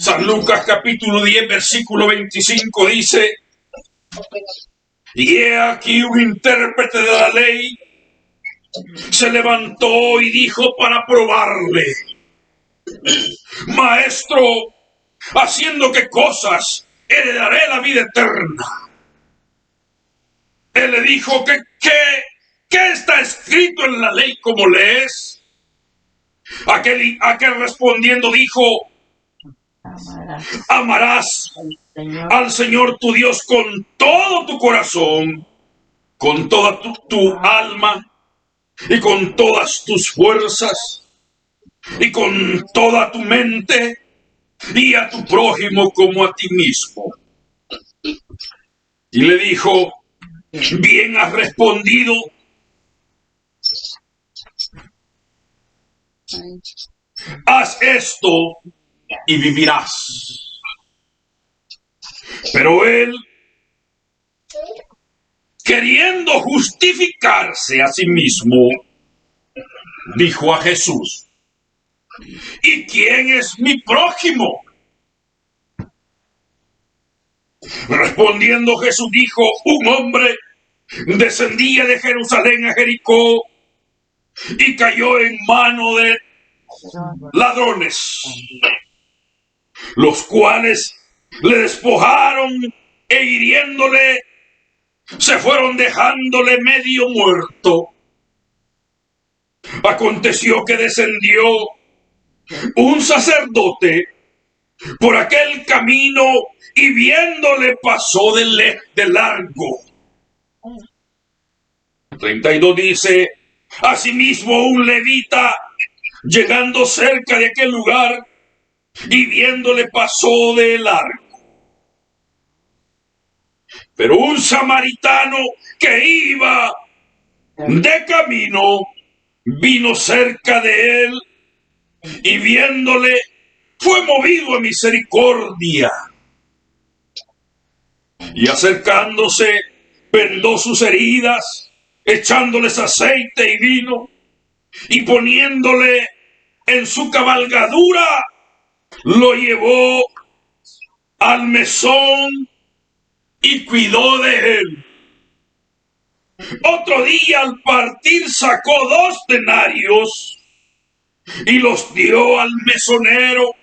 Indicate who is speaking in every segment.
Speaker 1: San Lucas capítulo 10, versículo 25 dice: y he aquí un intérprete de la ley se levantó y dijo para probarle: Maestro, ¿haciendo qué cosas heredaré la vida eterna? Él le dijo ¿qué está escrito en la ley como lees? Aquel respondiendo dijo: amarás al Señor tu Dios con todo tu corazón, con toda tu alma y con todas tus fuerzas y con toda tu mente, y a tu prójimo como a ti mismo. Y le dijo: bien has respondido, haz esto y vivirás. Pero él, queriendo justificarse a sí mismo, dijo a Jesús: ¿y quién es mi prójimo? Respondiendo Jesús dijo: un hombre descendía de Jerusalén a Jericó y cayó en mano de ladrones, los cuales le despojaron e hiriéndole se fueron dejándole medio muerto. Aconteció que descendió un sacerdote por aquel camino y viéndole pasó de largo. 32 dice: asimismo un levita, llegando cerca de aquel lugar y viéndole pasó de largo. Pero un samaritano que iba de camino vino cerca de él y viéndole fue movido a misericordia. Y acercándose, vendó sus heridas, echándoles aceite y vino, y poniéndole en su cabalgadura, lo llevó al mesón y cuidó de él. Otro día al partir sacó 2 denarios y los dio al mesonero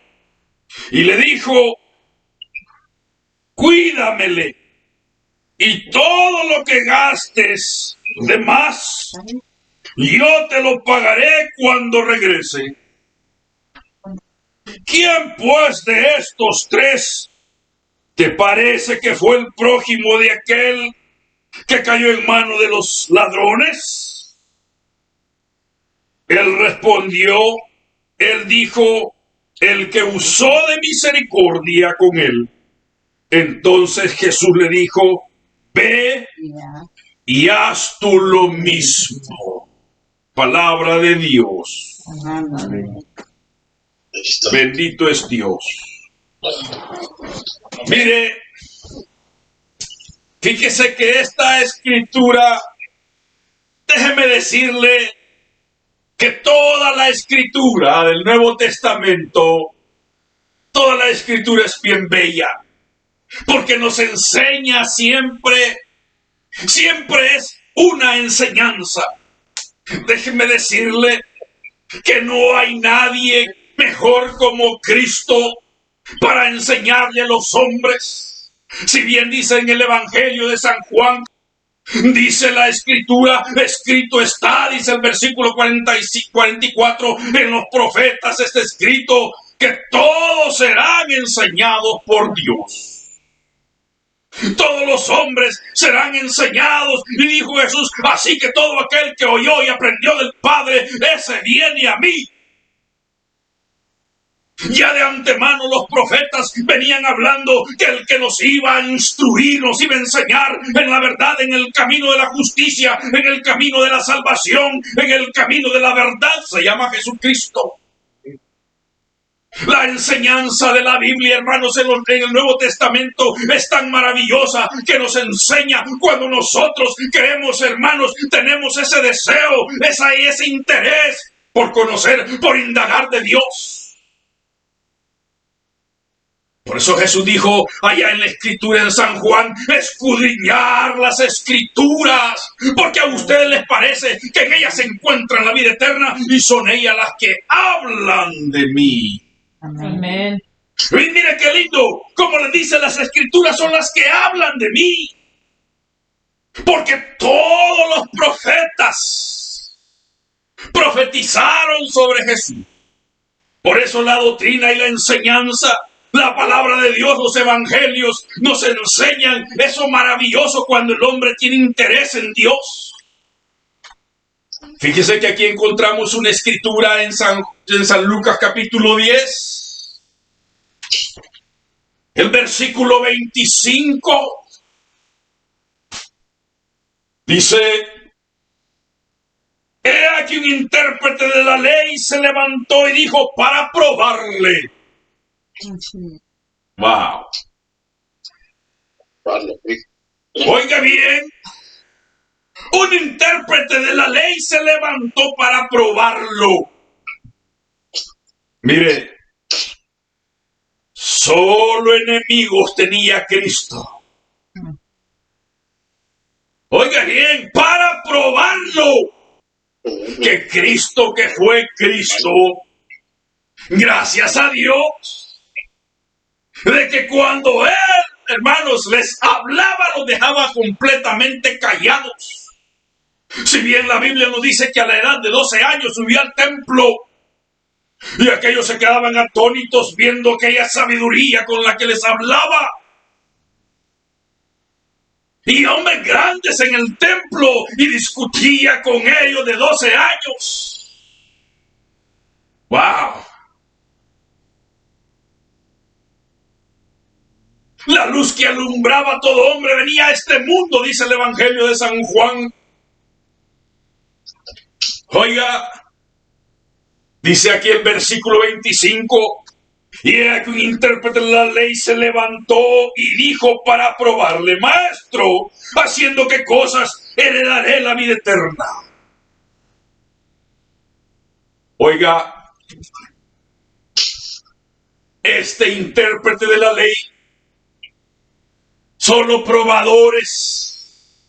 Speaker 1: y le dijo: cuídamele, y todo lo que gastes de más, yo te lo pagaré cuando regrese. ¿Quién pues de estos 3 te parece que fue el prójimo de aquel que cayó en mano de los ladrones? Él respondió, él dijo: el que usó de misericordia con él. Entonces Jesús le dijo: ve y haz tú lo mismo. Palabra de Dios. Bendito es Dios. Mire, fíjese que esta escritura, déjeme decirle que toda la escritura del Nuevo Testamento, toda la escritura es bien bella, porque nos enseña siempre es una enseñanza. Déjeme decirle que no hay nadie mejor como Cristo para enseñarle a los hombres. Si bien dice en el Evangelio de San Juan, dice la escritura, escrito está, dice el versículo 44, en los profetas está escrito que todos serán enseñados por Dios. Todos los hombres serán enseñados, y dijo Jesús: así que todo aquel que oyó y aprendió del Padre, ese viene a mí. Ya de antemano los profetas venían hablando que el que nos iba a instruir, nos iba a enseñar en la verdad, en el camino de la justicia, en el camino de la salvación, en el camino de la verdad, se llama Jesucristo. La enseñanza de la Biblia, hermanos, en el Nuevo Testamento es tan maravillosa que nos enseña cuando nosotros queremos, hermanos, tenemos ese deseo, ese interés por conocer, por indagar de Dios. Por eso Jesús dijo allá en la Escritura en San Juan, escudriñar las Escrituras, porque a ustedes les parece que en ellas se encuentra la vida eterna y son ellas las que hablan de mí.
Speaker 2: Amén.
Speaker 1: Y mire qué lindo, como les dice, las Escrituras son las que hablan de mí. Porque todos los profetas profetizaron sobre Jesús. Por eso la doctrina y la enseñanza, la palabra de Dios, los evangelios nos enseñan eso maravilloso cuando el hombre tiene interés en Dios. Fíjese que aquí encontramos una escritura en San Lucas capítulo 10, el versículo 25. Dice, he aquí un intérprete de la ley se levantó y dijo para probarle. Wow. Oiga bien, un intérprete de la ley se levantó para probarlo. Mire, solo enemigos tenía Cristo. Oiga bien, para probarlo, que Cristo que fue Cristo, gracias a Dios, de que cuando Él, hermanos, les hablaba, los dejaba completamente callados. Si bien la Biblia nos dice que a la edad de 12 años subió al templo, y aquellos se quedaban atónitos viendo aquella sabiduría con la que les hablaba. Y hombres grandes en el templo y discutía con ellos de 12 años. ¡Wow! La luz que alumbraba a todo hombre venía a este mundo, dice el Evangelio de San Juan. Oiga, dice aquí el versículo 25. Y aquí un intérprete de la ley se levantó y dijo para probarle, maestro, ¿haciendo qué cosas heredaré la vida eterna? Oiga, este intérprete de la ley, solo probadores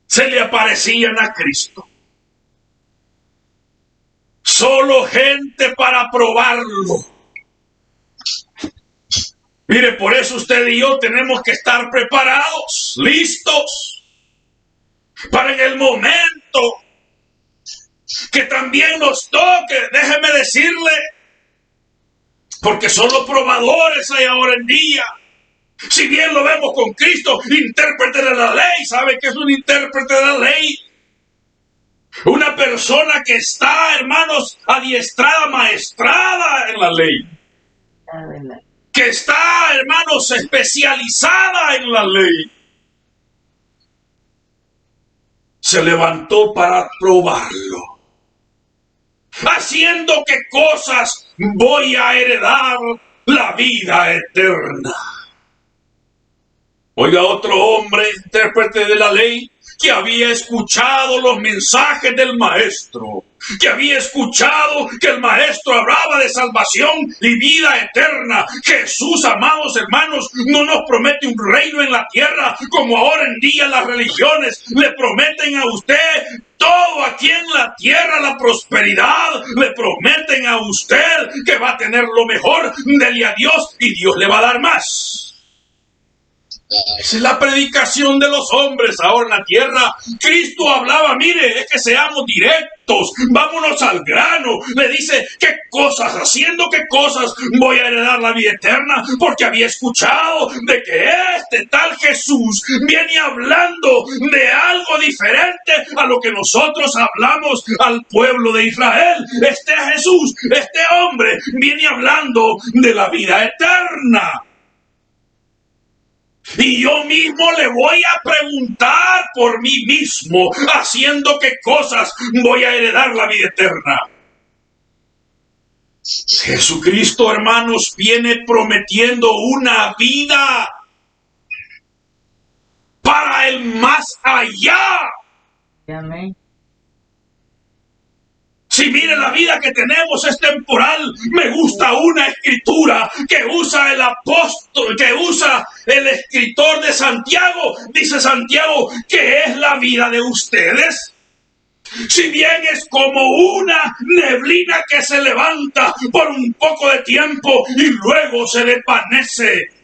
Speaker 1: se le aparecían a Cristo. Solo gente para probarlo. Mire, por eso usted y yo tenemos que estar preparados, listos, para en el momento que también nos toque, déjeme decirle, porque son los probadores hay ahora en día. Si bien lo vemos con Cristo, intérprete de la ley, ¿sabe qué es un intérprete de la ley? Una persona que está, hermanos, adiestrada, maestrada en la ley. Que está, hermanos, especializada en la ley. Se levantó para probarlo. ¿Haciendo qué cosas voy a heredar la vida eterna? Oiga, otro hombre, intérprete de la ley, que había escuchado los mensajes del maestro, que había escuchado que el maestro hablaba de salvación y vida eterna. Jesús, amados hermanos, no nos promete un reino en la tierra como ahora en día las religiones le prometen a usted todo aquí en la tierra, la prosperidad. Le prometen a usted que va a tener lo mejor, dele a Dios y Dios le va a dar más. Esa es la predicación de los hombres ahora en la tierra. Cristo hablaba, mire, es que seamos directos, vámonos al grano. Le dice, ¿qué cosas, haciendo qué cosas voy a heredar la vida eterna? Porque había escuchado de que este tal Jesús viene hablando de algo diferente a lo que nosotros hablamos al pueblo de Israel. Este Jesús, este hombre, viene hablando de la vida eterna. Y yo mismo le voy a preguntar por mí mismo, haciendo qué cosas voy a heredar la vida eterna. Jesucristo, hermanos, viene prometiendo una vida para el más allá.
Speaker 2: Amén.
Speaker 1: Si mire, la vida que tenemos es temporal. Me gusta una escritura que usa el apóstol, que usa el escritor de Santiago. Dice Santiago que es la vida de ustedes. Si bien es como una neblina que se levanta por un poco de tiempo y luego se desvanece.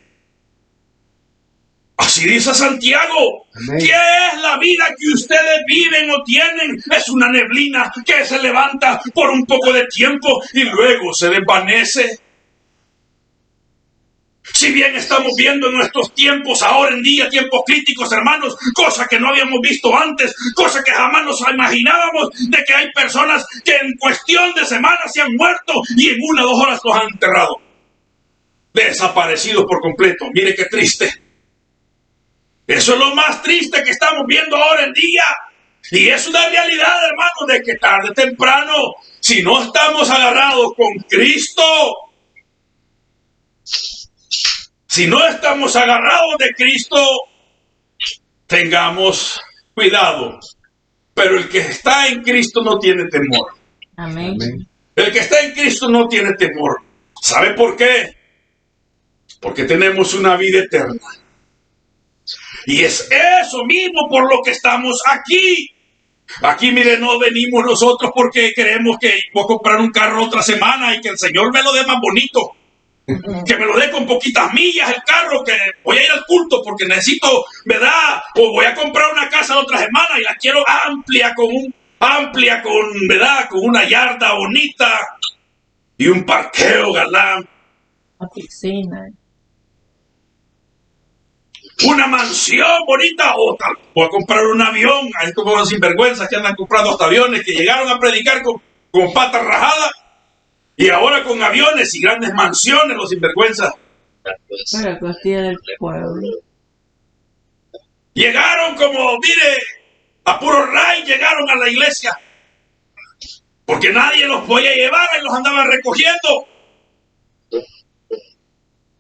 Speaker 1: Así dice Santiago. Amén. ¿Qué es la vida que ustedes viven o tienen? Es una neblina que se levanta por un poco de tiempo y luego se desvanece. Si bien estamos viendo en nuestros tiempos, ahora en día, tiempos críticos, hermanos, cosas que no habíamos visto antes, cosas que jamás nos imaginábamos, de que hay personas que en cuestión de semanas se han muerto y en 1 o 2 horas los han enterrado. Desaparecidos por completo. Mire qué triste. Eso es lo más triste que estamos viendo ahora en día. Y es una realidad, hermanos, de que tarde o temprano, si no estamos agarrados con Cristo, si no estamos agarrados de Cristo, tengamos cuidado. Pero el que está en Cristo no tiene temor.
Speaker 2: Amén.
Speaker 1: El que está en Cristo no tiene temor. ¿Sabe por qué? Porque tenemos una vida eterna. Y es eso mismo por lo que estamos aquí. Aquí, mire, no venimos nosotros porque queremos que voy a comprar un carro otra semana y que el Señor me lo dé más bonito. Que me lo dé con poquitas millas el carro, que voy a ir al culto porque necesito, ¿verdad? O voy a comprar una casa la otra semana y la quiero amplia, ¿verdad? Con una yarda bonita y un parqueo galán.
Speaker 2: Una piscina.
Speaker 1: Una mansión bonita, o tal, voy a comprar un avión. Hay como los sinvergüenzas que andan comprando hasta aviones, que llegaron a predicar con patas rajadas y ahora con aviones y grandes mansiones, los sinvergüenzas.
Speaker 2: Para costilla del pueblo.
Speaker 1: Llegaron como, mire, a puro ray llegaron a la iglesia, porque nadie los podía llevar y los andaban recogiendo.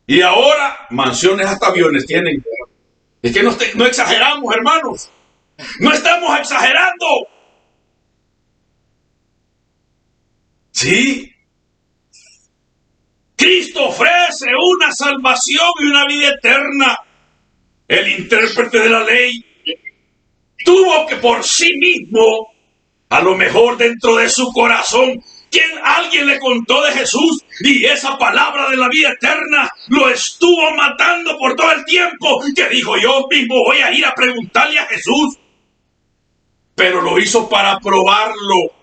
Speaker 1: Y ahora mansiones hasta aviones tienen. Es que no exageramos, hermanos. No estamos exagerando. Sí. Cristo ofrece una salvación y una vida eterna. El intérprete de la ley tuvo que por sí mismo, a lo mejor dentro de su corazón, alguien le contó de Jesús y esa palabra de la vida eterna lo estuvo matando por todo el tiempo, que dijo: yo mismo voy a ir a preguntarle a Jesús. Pero lo hizo para probarlo.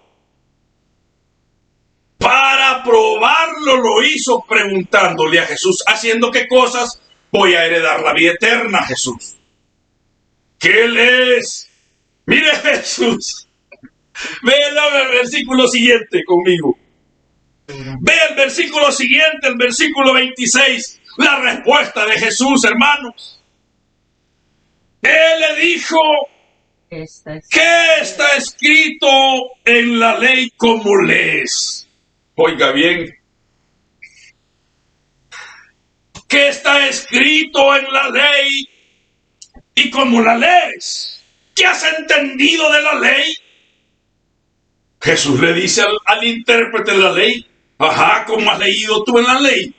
Speaker 1: Para probarlo lo hizo preguntándole a Jesús: ¿haciendo qué cosas voy a heredar la vida eterna, Jesús? ¿Qué Él es? Mire, Jesús. Vea el versículo siguiente conmigo. Vea el versículo siguiente, el versículo 26. La respuesta de Jesús, hermanos. Él le dijo: ¿qué está escrito en la ley como lees? Oiga bien. ¿Qué está escrito en la ley y cómo la lees? ¿Qué has entendido de la ley? Jesús le dice al intérprete de la ley: ajá, ¿cómo has leído tú en la ley?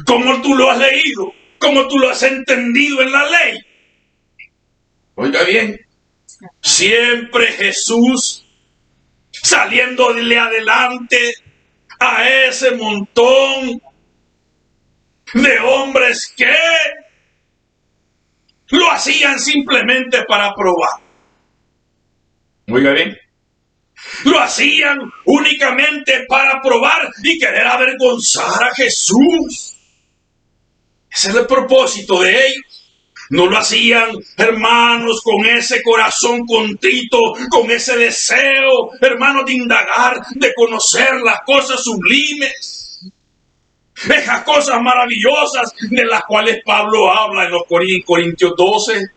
Speaker 1: ¿Cómo tú lo has leído? ¿Cómo tú lo has entendido en la ley? Oiga bien, siempre Jesús saliéndole adelante a ese montón de hombres que lo hacían simplemente para probar. Oiga bien. Lo hacían únicamente para probar y querer avergonzar a Jesús. Ese es el propósito de ellos. No lo hacían, hermanos, con ese corazón contrito, con ese deseo, hermanos, de indagar, de conocer las cosas sublimes. Esas cosas maravillosas de las cuales Pablo habla en los Corintios 12.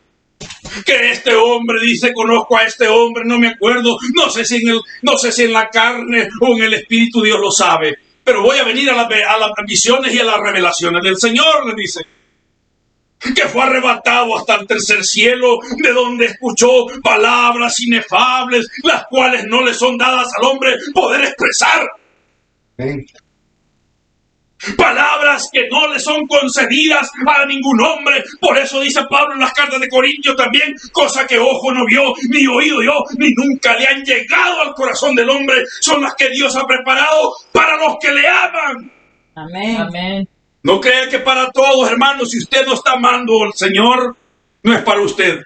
Speaker 1: Que este hombre dice: conozco a este hombre, no me acuerdo, no sé si en la carne o en el espíritu, Dios lo sabe, pero voy a venir a las visiones y a las revelaciones del Señor, le dice. que fue arrebatado hasta el tercer cielo, de donde escuchó palabras inefables, las cuales no le son dadas al hombre poder expresar.
Speaker 3: Amén.
Speaker 1: Palabras que no le son concedidas a ningún hombre. Por eso dice Pablo en las cartas de Corintios también, cosa que ojo no vio, ni oído yo, ni nunca le han llegado al corazón del hombre, son las que Dios ha preparado para los que le aman.
Speaker 2: Amén. Amén.
Speaker 1: No crea que para todos, hermanos, si usted no está amando al Señor, no es para usted.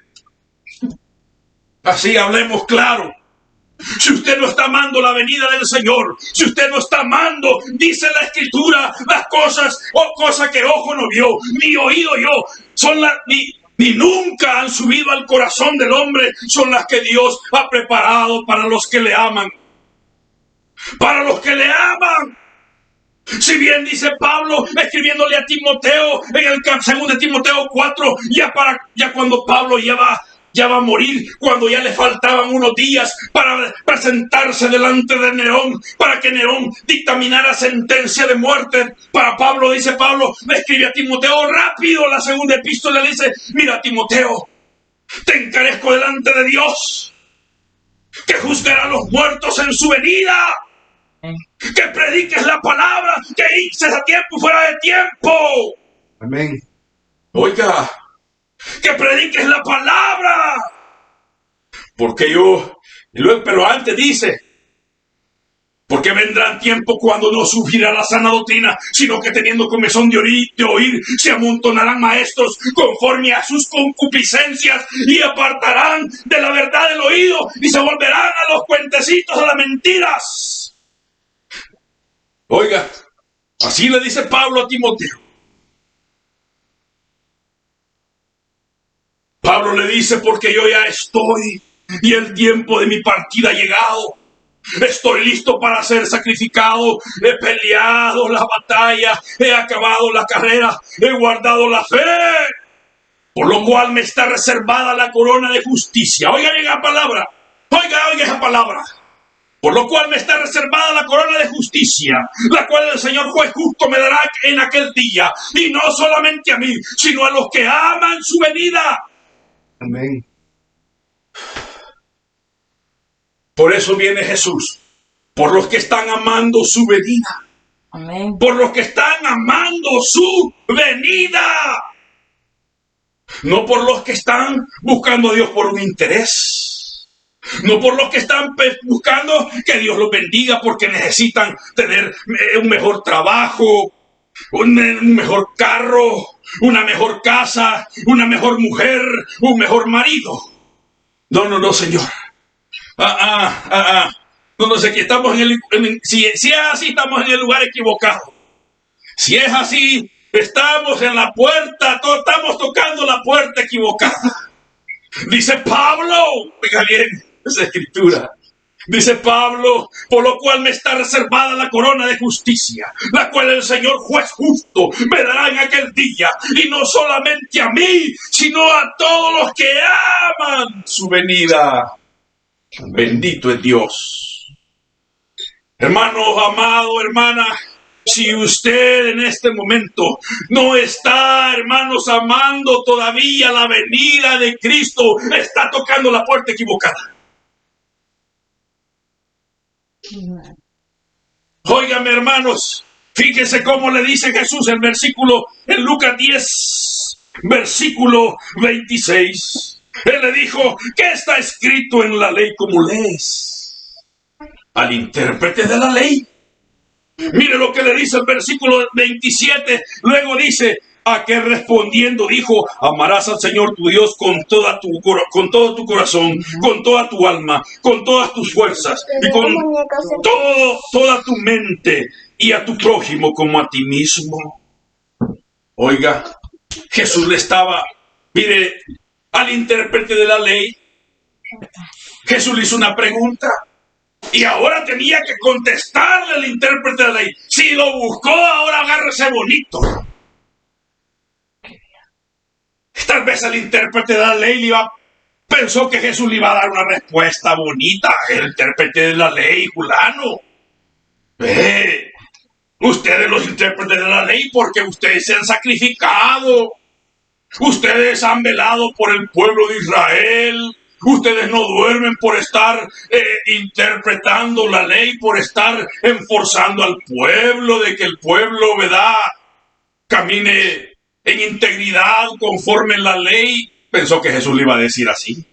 Speaker 1: Así hablemos claro. Si usted no está amando la venida del Señor, si usted no está amando, dice la Escritura, las cosas que ojo no vio, ni oído yo, ni nunca han subido al corazón del hombre, son las que Dios ha preparado para los que le aman. Para los que le aman. Si bien dice Pablo, escribiéndole a Timoteo, en el 2 Timoteo 4, ya cuando Pablo ya va a morir, cuando ya le faltaban unos días para presentarse delante de Nerón, para que Nerón dictaminara sentencia de muerte. Para Pablo, dice Pablo, le escribe a Timoteo rápido la segunda epístola, le dice, mira Timoteo, te encarezco delante de Dios, que juzgará a los muertos en su venida, que prediques la palabra, que hices a tiempo y fuera de tiempo.
Speaker 3: Amén.
Speaker 1: Oiga, que prediques la palabra. Pero antes dice, porque vendrán tiempos cuando no surgirá la sana doctrina, sino que teniendo comezón de oír, se amontonarán maestros conforme a sus concupiscencias y apartarán de la verdad el oído y se volverán a los cuentecitos, a las mentiras. Oiga, así le dice Pablo a Timoteo. Pablo le dice, porque yo ya estoy y el tiempo de mi partida ha llegado. Estoy listo para ser sacrificado. He peleado la batalla, he acabado la carrera, he guardado la fe. Por lo cual me está reservada la corona de justicia. Oiga bien la palabra. Oiga esa palabra. Por lo cual me está reservada la corona de justicia, la cual el Señor juez justo me dará en aquel día. Y no solamente a mí, sino a los que aman su venida.
Speaker 3: Amén.
Speaker 1: Por eso viene Jesús, por los que están amando su venida.
Speaker 2: Amén.
Speaker 1: Por los que están amando su venida. No por los que están buscando a Dios por un interés. No por los que están buscando que Dios los bendiga porque necesitan tener un mejor trabajo, un mejor carro, una mejor casa, una mejor mujer, un mejor marido. No, Señor. No sé, que estamos si es así, estamos en el lugar equivocado. Si es así, estamos en la puerta, estamos tocando la puerta equivocada. Dice Pablo, oiga bien, esa escritura. Dice Pablo, por lo cual me está reservada la corona de justicia, la cual el Señor juez justo me dará en aquel día, y no solamente a mí, sino a todos los que aman su venida. Bendito es Dios. Hermano amado, hermana, si usted en este momento no está, hermanos, amando todavía la venida de Cristo, está tocando la puerta equivocada. Óigame, hermanos, fíjense cómo le dice Jesús en Lucas 10, versículo 26. Él le dijo, ¿qué está escrito en la ley como lees? Al intérprete de la ley. Mire lo que le dice el versículo 27. Luego dice, a que respondiendo dijo, amarás al Señor tu Dios con todo tu corazón, con toda tu alma, con todas tus fuerzas y con toda tu mente, y a tu prójimo como a ti mismo. Oiga, Jesús le estaba, mire, al intérprete de la ley, Jesús le hizo una pregunta y ahora tenía que contestarle al intérprete de la ley. Si lo buscó, ahora agárrese bonito. Tal vez el intérprete de la ley pensó que Jesús le iba a dar una respuesta bonita. El intérprete de la ley, fulano. Ustedes los intérpretes de la ley, porque ustedes se han sacrificado. Ustedes han velado por el pueblo de Israel. Ustedes no duermen por estar interpretando la ley, por estar enforzando al pueblo, de que el pueblo, ¿verdad?, camine en integridad conforme la ley. Pensó que Jesús le iba a decir así.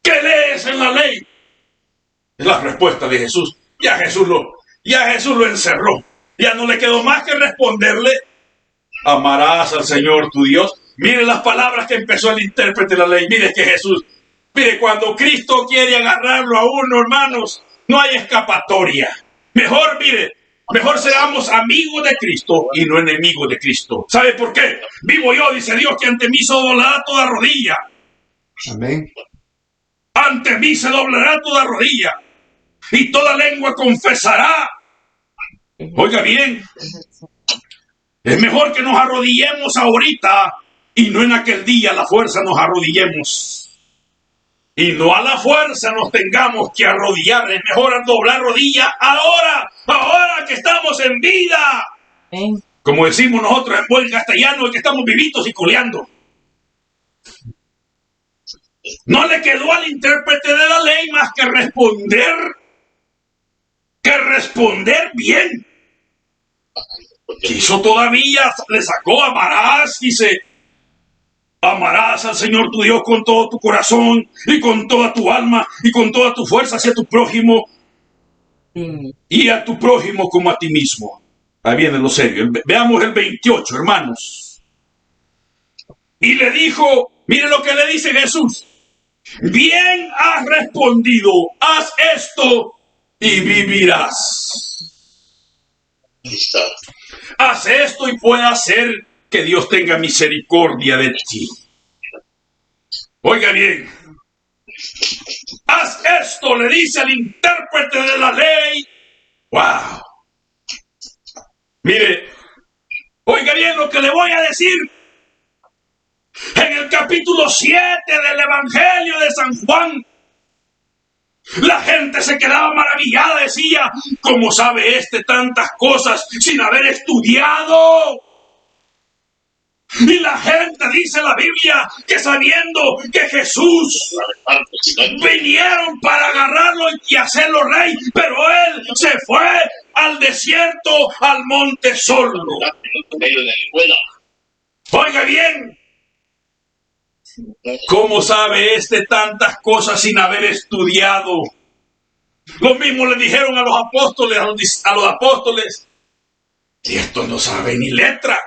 Speaker 1: ¿Qué lees en la ley? Es la respuesta de Jesús. Ya Jesús lo encerró. Ya no le quedó más que responderle: amarás al Señor tu Dios. Mire las palabras que empezó el intérprete de la ley. Mire que Jesús, mire, cuando Cristo quiere agarrarlo a uno, hermanos, no hay escapatoria. Mejor seamos amigos de Cristo y no enemigos de Cristo. ¿Sabe por qué? Vivo yo, dice Dios, que ante mí se doblará toda rodilla.
Speaker 3: Amén.
Speaker 1: Ante mí se doblará toda rodilla y toda lengua confesará. Oiga bien, es mejor que nos arrodillemos ahorita y no en aquel día a la fuerza nos arrodillemos. Y no a la fuerza nos tengamos que arrodillar. Es mejor doblar rodilla ahora que estamos en vida.
Speaker 2: Amén.
Speaker 1: Como decimos nosotros en buen castellano, que estamos vivitos y coleando. No le quedó al intérprete de la ley más que responder bien. Quiso todavía, le sacó: amarás, dice, amarás al Señor tu Dios con todo tu corazón y con toda tu alma y con toda tu fuerza hacia tu prójimo, y a tu prójimo como a ti mismo. Ahí viene lo serio. Veamos el 28, hermanos. Y le dijo, mire lo que le dice Jesús: bien has respondido, haz esto y vivirás. Haz esto y puede hacer que Dios tenga misericordia de ti. Oiga bien, haz esto, le dice al intérprete de la ley. ¡Wow! Mire, oiga bien lo que le voy a decir. En el capítulo 7 del Evangelio de San Juan, la gente se quedaba maravillada, decía: ¿cómo sabe tantas cosas sin haber estudiado? Y la gente, dice la Biblia, que sabiendo que Jesús vinieron para agarrarlo y hacerlo rey, pero él se fue al desierto, al monte solo. Oiga bien, ¿cómo sabe tantas cosas sin haber estudiado? Lo mismo le dijeron a los apóstoles, y estos no saben ni letra.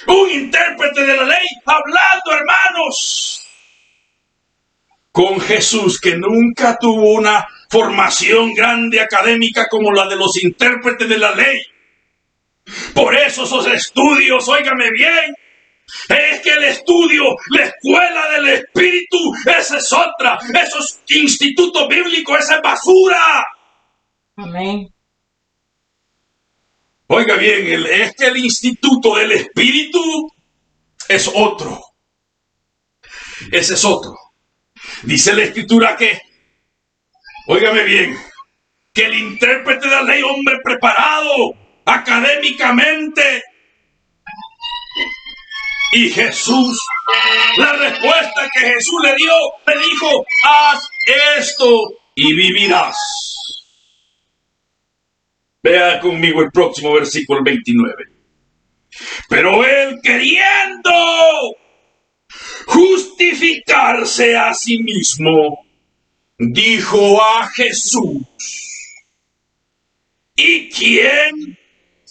Speaker 1: Un intérprete de la ley hablando, hermanos, con Jesús, que nunca tuvo una formación grande académica como la de los intérpretes de la ley. Por eso esos estudios, óigame bien, es que el estudio, la escuela del Espíritu, esa es otra. Esos institutos bíblicos, esa es basura.
Speaker 2: Amén.
Speaker 1: Oiga bien, es que el instituto del Espíritu es otro. Ese es otro. Dice la Escritura que, óigame bien, que el intérprete de la ley, hombre preparado académicamente, y Jesús, la respuesta que Jesús le dio, le dijo: haz esto y vivirás. Vea conmigo el próximo versículo 29. Pero él, queriendo justificarse a sí mismo, dijo a Jesús: ¿y quién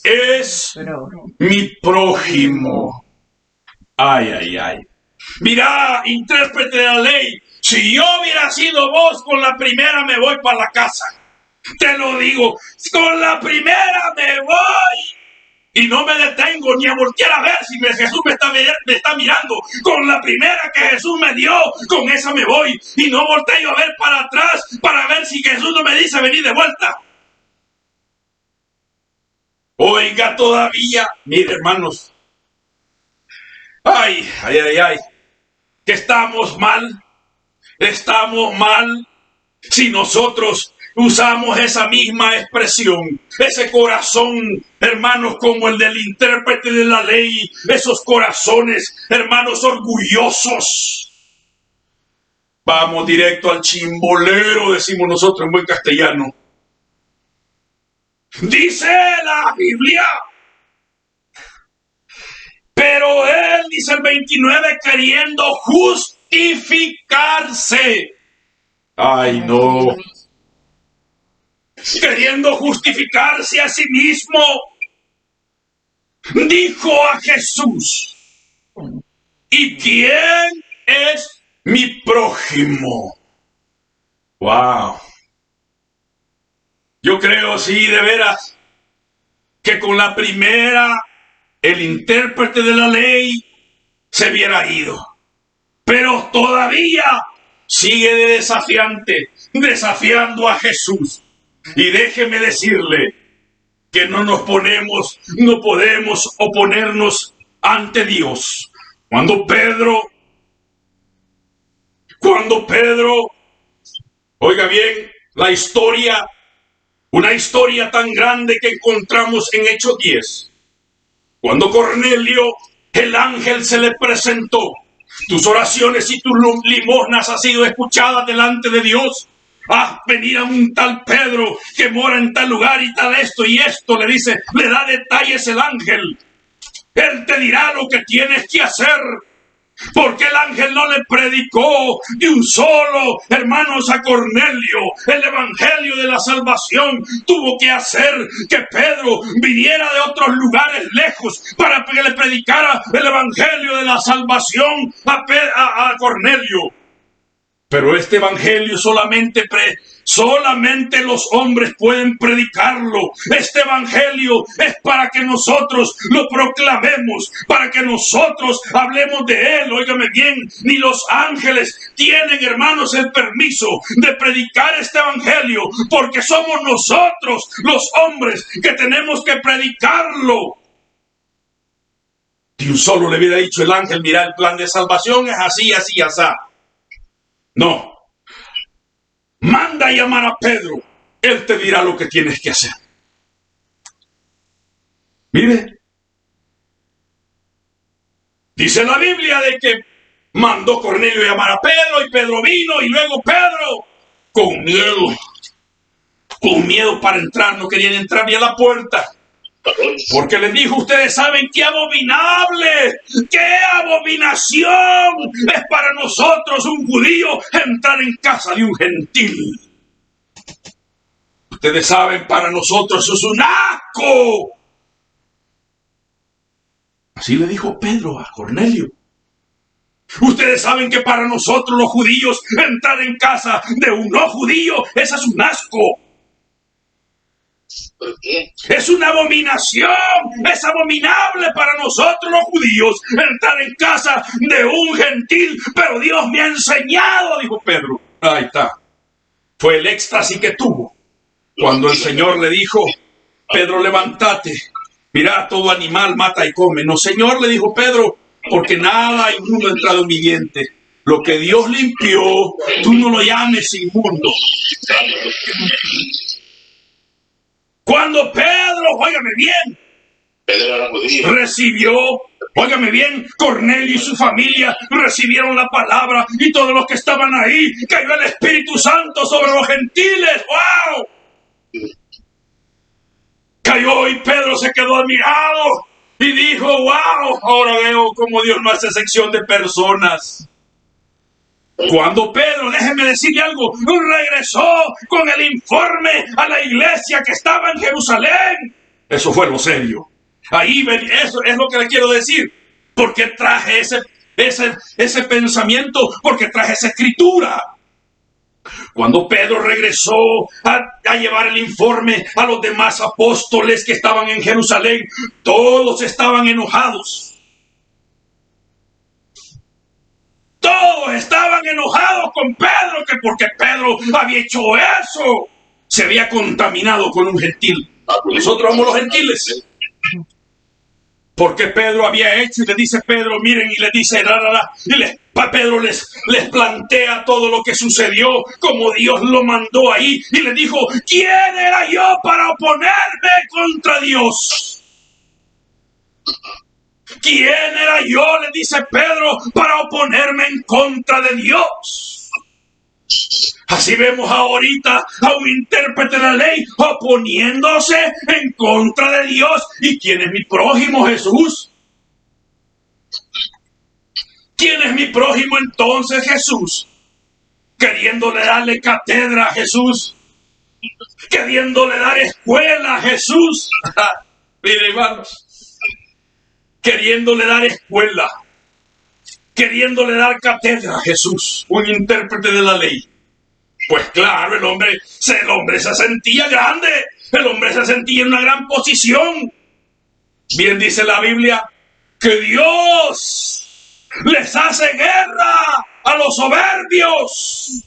Speaker 1: es mi prójimo? Ay, ay, ay. Mira, intérprete de la ley, si yo hubiera sido vos, con la primera me voy para la casa. Te lo digo, con la primera me voy. Y no me detengo ni a voltear a ver si Jesús me está mirando. Con la primera que Jesús me dio, con esa me voy. Y no volteo a ver para atrás para ver si Jesús no me dice venir de vuelta. Oiga, todavía, mire, hermanos. Ay, ay, ay, ay. Que estamos mal. Si nosotros usamos esa misma expresión, ese corazón, hermanos, como el del intérprete de la ley, esos corazones, hermanos, orgullosos. Vamos directo al chimbolero, decimos nosotros en buen castellano. Dice la Biblia, pero él, dice el 29, queriendo justificarse. Ay, no. Queriendo justificarse a sí mismo, dijo a Jesús: ¿y quién es mi prójimo? Wow. Yo creo, sí, de veras, que con la primera, el intérprete de la ley se hubiera ido. Pero todavía sigue de desafiante, desafiando a Jesús. Y déjeme decirle que no podemos oponernos ante Dios. Cuando Pedro, oiga bien, la historia, una historia tan grande que encontramos en Hechos 10. Cuando Cornelio, el ángel se le presentó. Tus oraciones y tus limosnas han sido escuchadas delante de Dios. Venir a un tal Pedro que mora en tal lugar y tal esto y esto, le dice, le da detalles el ángel. Él te dirá lo que tienes que hacer. Porque el ángel no le predicó de un solo, hermanos, a Cornelio el evangelio de la salvación. Tuvo que hacer que Pedro viniera de otros lugares lejos para que le predicara el evangelio de la salvación a Cornelio. Pero este evangelio solamente los hombres pueden predicarlo. Este evangelio es para que nosotros lo proclamemos, para que nosotros hablemos de él. Óigame bien, ni los ángeles tienen, hermanos, el permiso de predicar este evangelio, porque somos nosotros los hombres que tenemos que predicarlo. De un solo le hubiera dicho el ángel, mira, el plan de salvación es así, así, así. No. Manda a llamar a Pedro. Él te dirá lo que tienes que hacer. Mire. Dice la Biblia de que mandó Cornelio a llamar a Pedro y Pedro vino y luego Pedro, con miedo para entrar, no querían entrar ni a la puerta. Porque les dijo, ustedes saben qué abominable, qué abominación es para nosotros un judío entrar en casa de un gentil. Ustedes saben, para nosotros eso es un asco. Así le dijo Pedro a Cornelio. Ustedes saben que para nosotros los judíos entrar en casa de un no judío, eso es un asco.
Speaker 4: ¿Por qué?
Speaker 1: Es una abominación, es abominable para nosotros los judíos entrar en casa de un gentil, pero Dios me ha enseñado, dijo Pedro. Ahí está. Fue el éxtasis que tuvo cuando el Señor le dijo, Pedro, levántate, mira, todo animal mata y come. No, Señor, le dijo Pedro, porque nada inmundo ha entrado en mi vientre. Lo que Dios limpió, tú no lo llames inmundo. Cuando Pedro, óigame bien,
Speaker 4: Pedro era judío.
Speaker 1: recibió, óigame bien, Cornelio y su familia recibieron la palabra y todos los que estaban ahí, cayó el Espíritu Santo sobre los gentiles. ¡Wow! Cayó y Pedro se quedó admirado y dijo, ¡wow! Ahora veo cómo Dios no hace sección de personas. Cuando Pedro, déjeme decirle algo, regresó con el informe a la iglesia que estaba en Jerusalén. Eso fue lo serio. Ahí, eso es lo que le quiero decir. Porque traje ese pensamiento, porque traje esa escritura. Cuando Pedro regresó a llevar el informe a los demás apóstoles que estaban en Jerusalén, todos estaban enojados. Todos estaban enojados con Pedro, que porque Pedro había hecho eso, se había contaminado con un gentil. Nosotros somos los gentiles. Porque Pedro había hecho, y le dice Pedro, miren, y le dice, Pedro les plantea todo lo que sucedió, como Dios lo mandó ahí, y le dijo, ¿quién era yo para oponerme contra Dios? ¿Quién era yo, le dice Pedro, para oponerme en contra de Dios? Así vemos ahorita a un intérprete de la ley oponiéndose en contra de Dios. ¿Y quién es mi prójimo, Jesús? ¿Quién es mi prójimo entonces, Jesús? Queriéndole darle cátedra a Jesús. Queriéndole dar escuela a Jesús. Mire, hermanos. Queriéndole dar escuela. Queriéndole dar cátedra a Jesús. Un intérprete de la ley. Pues claro, el hombre se sentía grande, el hombre se sentía en una gran posición. Bien dice la Biblia que Dios les hace guerra a los soberbios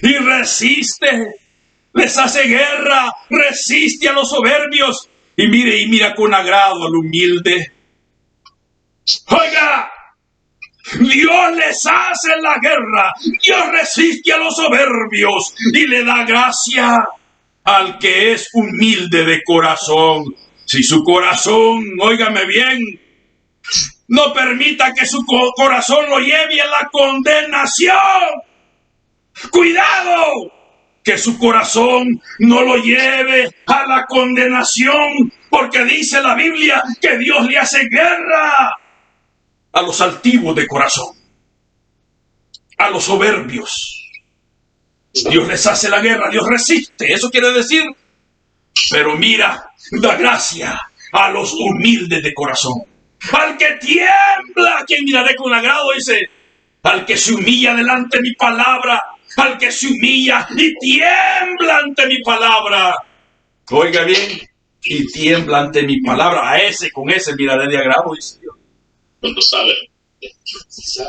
Speaker 1: y les hace guerra, resiste a los soberbios y mira con agrado al humilde. Oiga, Dios les hace la guerra, Dios resiste a los soberbios y le da gracia al que es humilde de corazón. Si su corazón, óigame bien, no permita que su corazón lo lleve a la condenación. ¡Cuidado! Que su corazón no lo lleve a la condenación, porque dice la Biblia que Dios le hace guerra a los altivos de corazón, a los soberbios. Dios les hace la guerra, Dios resiste, eso quiere decir. Pero mira, da gracia a los humildes de corazón. Al que tiembla, a quien miraré con agrado, dice, al que se humilla delante de mi palabra, al que se humilla y tiembla ante mi palabra. Oiga bien, y tiembla ante mi palabra, con ese miraré de agrado, dice Dios.
Speaker 4: ¿Cuánto sabe?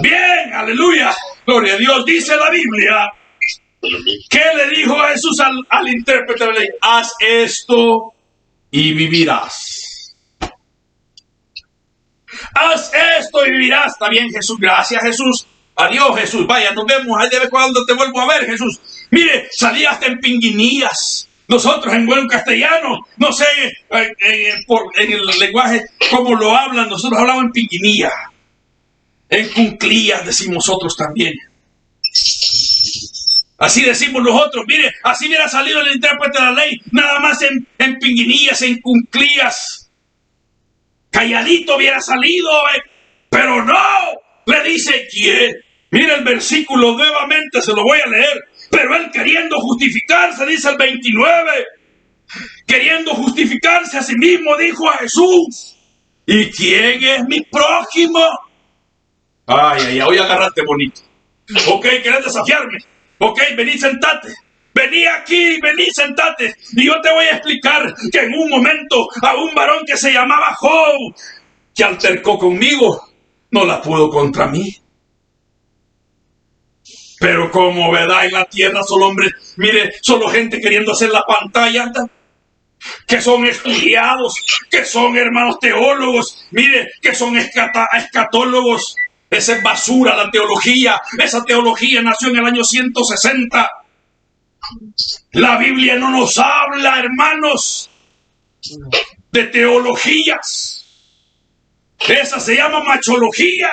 Speaker 1: Bien, aleluya, gloria a Dios. Dice la Biblia, ¿qué le dijo Jesús al intérprete de la ley? Haz esto y vivirás. Haz esto y vivirás. Está bien, Jesús, gracias, Jesús. Adiós, Jesús, vaya, nos vemos ahí de vez en cuando, te vuelvo a ver, Jesús. Mire, salí hasta en pinguinías. Nosotros en buen castellano, no sé en el lenguaje cómo lo hablan, nosotros hablamos en pinguinía. En cunclías decimos nosotros también. Así decimos nosotros, mire, así hubiera salido el intérprete de la ley, nada más en pinguinías, en cunclías. Calladito hubiera salido, pero no, le dice quién. Mire el versículo nuevamente, se lo voy a leer. Pero él queriendo justificarse, dice el 29, queriendo justificarse a sí mismo, dijo a Jesús, ¿y quién es mi prójimo? Ay, voy a agarrarte bonito. Ok, ¿querés desafiarme? Ok, vení, sentate. Vení aquí, vení, sentate. Y yo te voy a explicar que en un momento a un varón que se llamaba Job, que altercó conmigo, no la pudo contra mí. Pero como verdad en la tierra solo hombres, mire, solo gente queriendo hacer la pantalla, que son estudiados, que son hermanos teólogos, mire, que son escatólogos. Esa es basura, la teología. Esa teología nació en el año 160. La Biblia no nos habla, hermanos, de teologías. Esa se llama machología.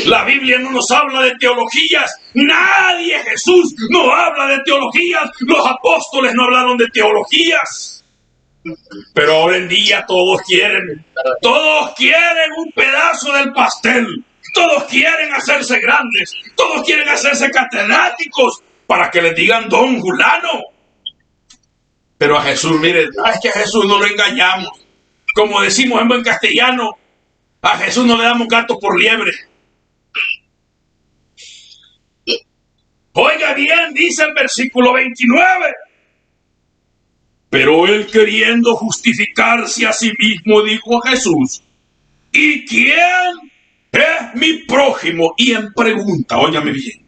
Speaker 1: La Biblia no nos habla de teologías. Nadie, Jesús, no habla de teologías. Los apóstoles no hablaron de teologías. Pero ahora en día todos quieren un pedazo del pastel. Todos quieren hacerse grandes. Todos quieren hacerse catedráticos para que les digan don Julano. Pero a Jesús, miren, es que a Jesús no lo engañamos. Como decimos en buen castellano, a Jesús no le damos gato por liebre. Oiga bien, dice el versículo 29. Pero él, queriendo justificarse a sí mismo, dijo a Jesús, ¿y quién es mi prójimo? Y en pregunta, óigame bien,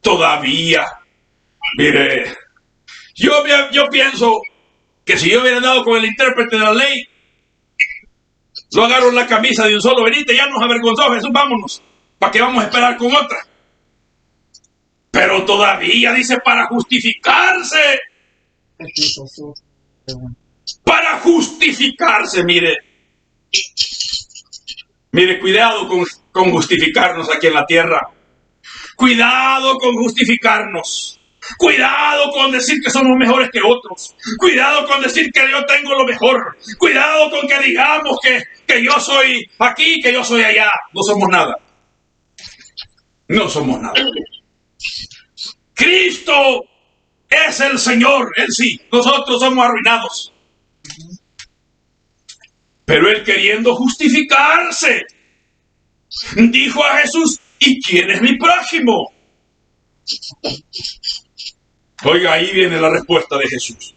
Speaker 1: todavía, mire, yo pienso que si yo hubiera dado con el intérprete de la ley, Lo agarró la camisa de un solo, venite, ya nos avergonzó Jesús, vámonos. ¿Para qué vamos a esperar con otra? Pero todavía dice para justificarse. Para justificarse, mire. Mire, cuidado con justificarnos aquí en la tierra. Cuidado con justificarnos. Cuidado con decir que somos mejores que otros. Cuidado con decir que yo tengo lo mejor. Cuidado con que digamos que yo soy aquí, que yo soy allá. No somos nada. No somos nada. Cristo es el Señor, Él sí. Nosotros somos arruinados. Pero Él, queriendo justificarse, dijo a Jesús: ¿y quién es mi prójimo? Oiga, ahí viene la respuesta de Jesús.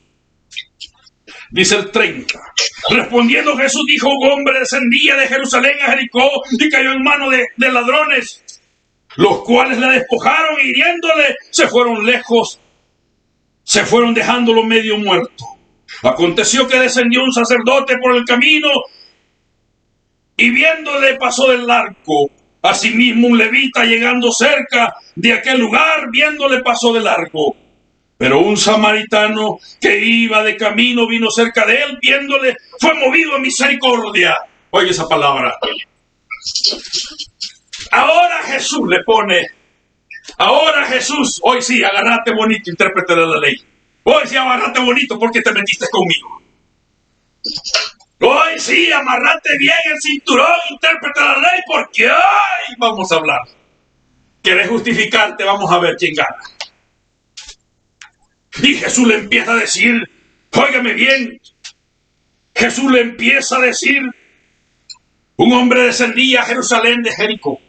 Speaker 1: Dice el 30. Respondiendo Jesús dijo: un hombre descendía de Jerusalén a Jericó y cayó en manos de ladrones, los cuales le despojaron y hiriéndole se fueron lejos, se fueron dejándolo medio muerto. Aconteció que descendió un sacerdote por el camino y viéndole pasó del largo. Asimismo un levita, llegando cerca de aquel lugar, viéndole pasó de largo. Pero un samaritano que iba de camino vino cerca de él, viéndole, fue movido a misericordia. Oye esa palabra. Ahora Jesús le pone, ahora Jesús, hoy sí, agárrate bonito, intérprete de la ley. Hoy sí, agárrate bonito porque te metiste conmigo. Hoy sí, amarrate bien el cinturón, intérprete de la ley, porque hoy vamos a hablar. ¿Quieres justificarte? Vamos a ver quién gana. Y Jesús le empieza a decir, óigame bien, Jesús le empieza a decir, un hombre descendía a Jerusalén de Jericó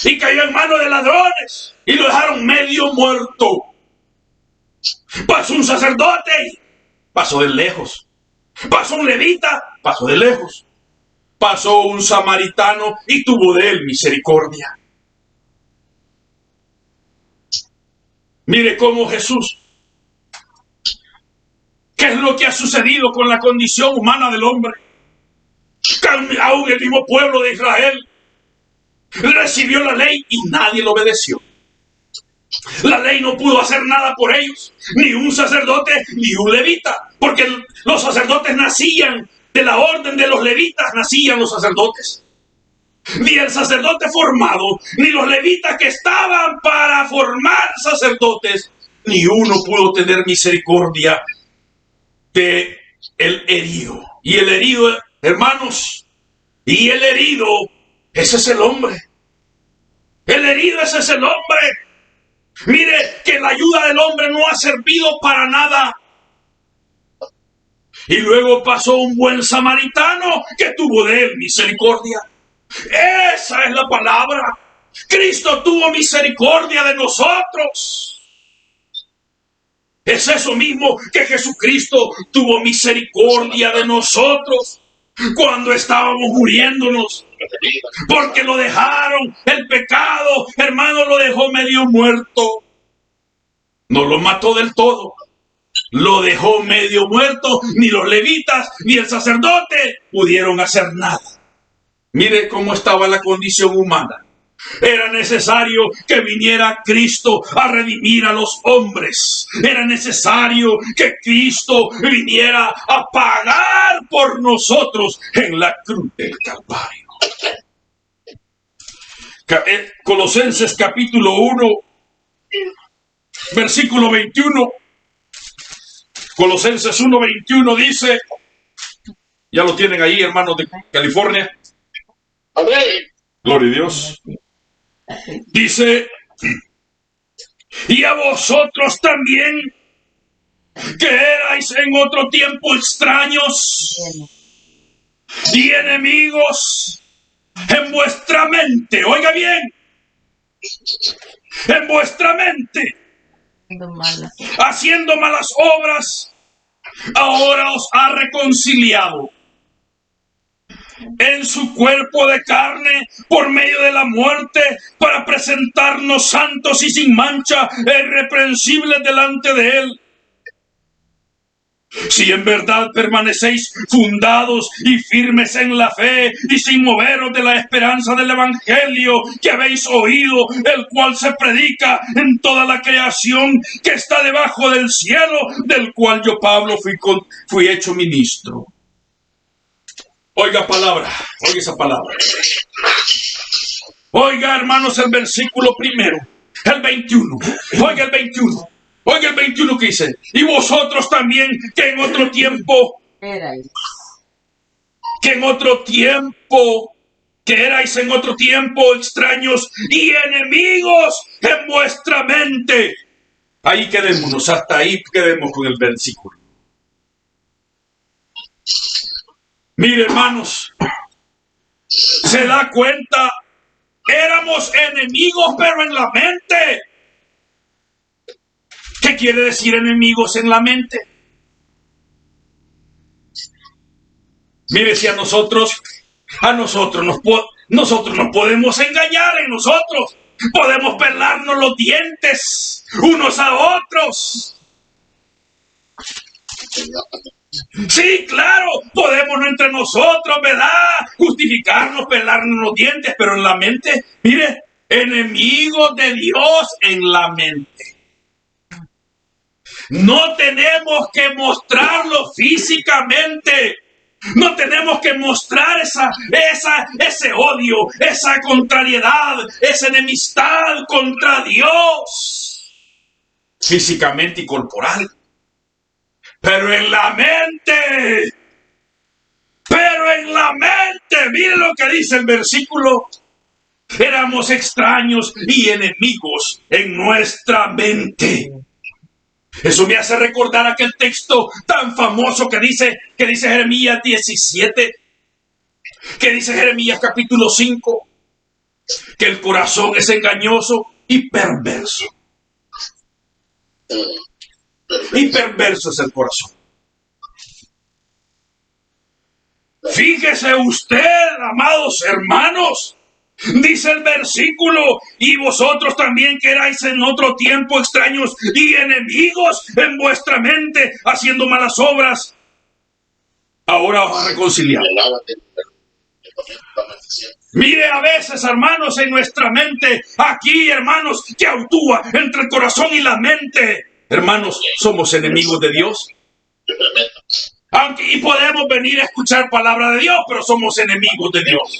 Speaker 1: y cayó en manos de ladrones y lo dejaron medio muerto. Pasó un sacerdote, pasó de lejos. Pasó un levita, pasó de lejos. Pasó un samaritano y tuvo de él misericordia. Mire cómo Jesús, ¿qué es lo que ha sucedido con la condición humana del hombre? Que aún el mismo pueblo de Israel recibió la ley y nadie lo obedeció. La ley no pudo hacer nada por ellos, ni un sacerdote ni un levita, porque los sacerdotes nacían de la orden de los levitas, nacían los sacerdotes. Ni el sacerdote formado, ni los levitas que estaban para formar sacerdotes, ni uno pudo tener misericordia de el herido. Y el herido, hermanos, y el herido, ese es el hombre. El herido, ese es el hombre. Mire que la ayuda del hombre no ha servido para nada. Y luego pasó un buen samaritano que tuvo de él misericordia. Esa es la palabra. Cristo tuvo misericordia de nosotros. Es eso mismo que Jesucristo tuvo misericordia de nosotros cuando estábamos muriéndonos. Porque lo dejaron, el pecado, hermano, lo dejó medio muerto. No lo mató del todo. Lo dejó medio muerto. Ni los levitas ni el sacerdote pudieron hacer nada. Mire cómo estaba la condición humana. Era necesario que viniera Cristo a redimir a los hombres. Era necesario que Cristo viniera a pagar por nosotros en la cruz del Calvario. Colosenses capítulo 1, versículo 21. Colosenses 1, 21 dice, ya lo tienen ahí, hermanos de California.
Speaker 4: Amén.
Speaker 1: Gloria a Dios. Dice, y a vosotros también, que erais en otro tiempo extraños y enemigos en vuestra mente, oiga bien, en vuestra mente, haciendo malas obras, ahora os ha reconciliado en su cuerpo de carne por medio de la muerte, para presentarnos santos y sin mancha e irreprensibles delante de él. Si en verdad permanecéis fundados y firmes en la fe y sin moveros de la esperanza del evangelio que habéis oído, el cual se predica en toda la creación que está debajo del cielo, del cual yo, Pablo, fui hecho ministro. Oiga esa palabra. Oiga, hermanos, el versículo primero, el 21. Oiga el 21. Oiga el 21 que dice: y vosotros también que en otro tiempo, que erais en otro tiempo extraños y enemigos en vuestra mente. Ahí quedémonos, hasta ahí quedemos con el versículo. Mire, hermanos, se da cuenta, éramos enemigos pero en la mente. ¿Qué quiere decir enemigos en la mente? Mire, si nosotros nos podemos engañar en nosotros, podemos pelarnos los dientes unos a otros. Sí, claro, podemos entre nosotros, ¿verdad? Justificarnos, pelarnos los dientes, pero en la mente, mire, enemigos de Dios en la mente. No tenemos que mostrarlo físicamente. No tenemos que mostrar ese odio, esa contrariedad, esa enemistad contra Dios, físicamente y corporal. Pero en la mente, mire lo que dice el versículo: éramos extraños y enemigos en nuestra mente. Eso me hace recordar aquel texto tan famoso que dice Jeremías 17, que dice Jeremías capítulo 5, que el corazón es engañoso y perverso. Y perverso es el corazón. Fíjese usted, amados hermanos, dice el versículo: y vosotros también que erais en otro tiempo extraños y enemigos en vuestra mente, haciendo malas obras, ahora os ha reconciliado. Mire, a veces, hermanos, en nuestra mente, aquí, hermanos, que actúa entre el corazón y la mente. Hermanos, somos enemigos de Dios. Y podemos venir a escuchar palabra de Dios, pero somos enemigos de Dios.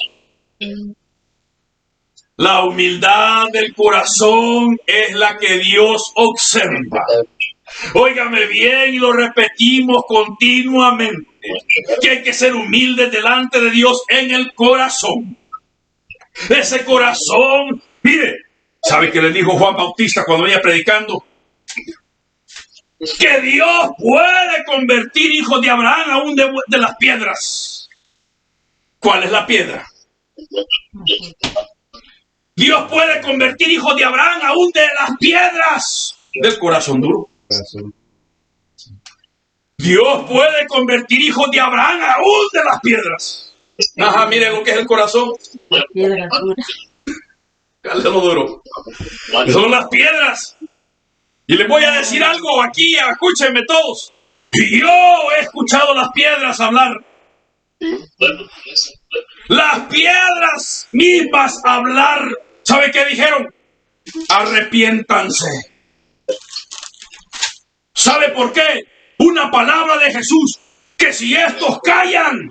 Speaker 1: La humildad del corazón es la que Dios observa. Óigame bien, y lo repetimos continuamente, que hay que ser humildes delante de Dios en el corazón. Ese corazón, mire, ¿sabe qué le dijo Juan Bautista cuando venía predicando? Que Dios puede convertir hijos de Abraham aún de las piedras. ¿Cuál es la piedra? Dios puede convertir hijos de Abraham aún de las piedras del corazón duro. Dios puede convertir hijos de Abraham aún de las piedras. Ajá, miren lo que es el corazón.
Speaker 2: Piedra dura.
Speaker 1: Cállalo duro. Son las piedras. Y les voy a decir algo aquí, escúchenme todos. Yo he escuchado las piedras hablar. Las piedras mismas hablar. ¿Sabe qué dijeron? Arrepiéntanse. ¿Sabe por qué? Una palabra de Jesús, que si estos callan,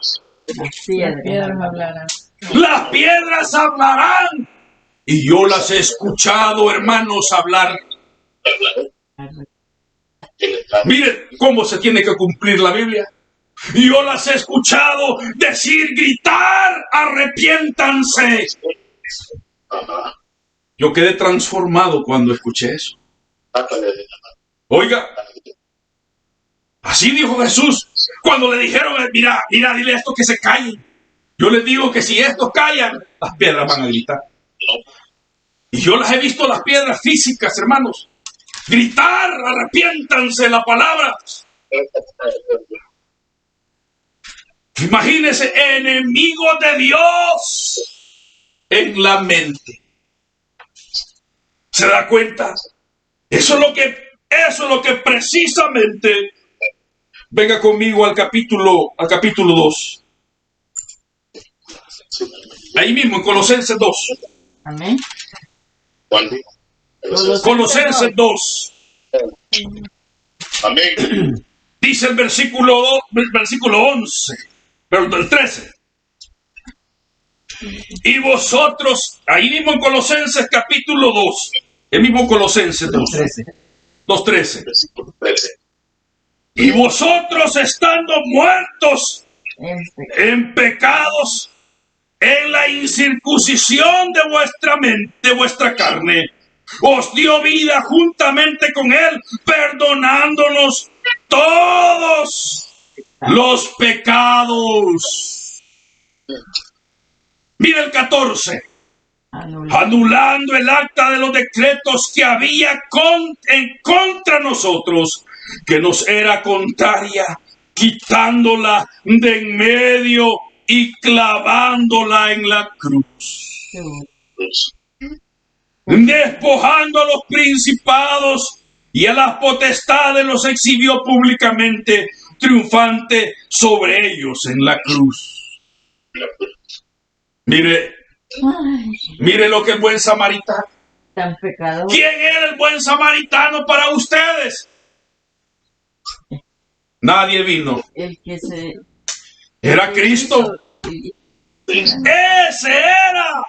Speaker 2: Las piedras hablarán.
Speaker 1: las piedras hablarán. Y yo las he escuchado, hermanos, hablar. Miren cómo se tiene que cumplir la Biblia. Yo las he escuchado decir, gritar, arrepiéntanse. Yo quedé transformado cuando escuché eso. Oiga, así dijo Jesús cuando le dijeron, mira, dile a estos que se callen. Yo les digo que si estos callan, las piedras van a gritar. Y yo las he visto, las piedras físicas, hermanos, gritar, arrepiéntanse, la palabra. Imagínense, enemigos de Dios en la mente. ¿Se da cuenta? Eso es lo que precisamente Venga conmigo al capítulo 2. Ahí mismo, en Colosenses 2.
Speaker 2: Amén.
Speaker 1: Colosenses 2.
Speaker 4: Amén.
Speaker 1: Dice el versículo 11, pero el 13. Y vosotros, ahí mismo en Colosenses capítulo 2, el mismo Colosenses 2, 2:13.
Speaker 4: Versículo 13.
Speaker 1: Y vosotros estando muertos en pecados, en la incircuncisión de vuestra mente, de vuestra carne, os dio vida juntamente con él, perdonándonos todos los pecados. Mira el 14. Anulando el acta de los decretos que había en contra nosotros, que nos era contraria, quitándola de en medio y clavándola en la cruz. Despojando a los principados y a las potestades, los exhibió públicamente, triunfante sobre ellos en la cruz. Mire lo que el buen samaritano.
Speaker 2: Tan pecador.
Speaker 1: ¿Quién era el buen samaritano para ustedes? Nadie vino.
Speaker 2: El que se...
Speaker 1: Era Cristo. Ese era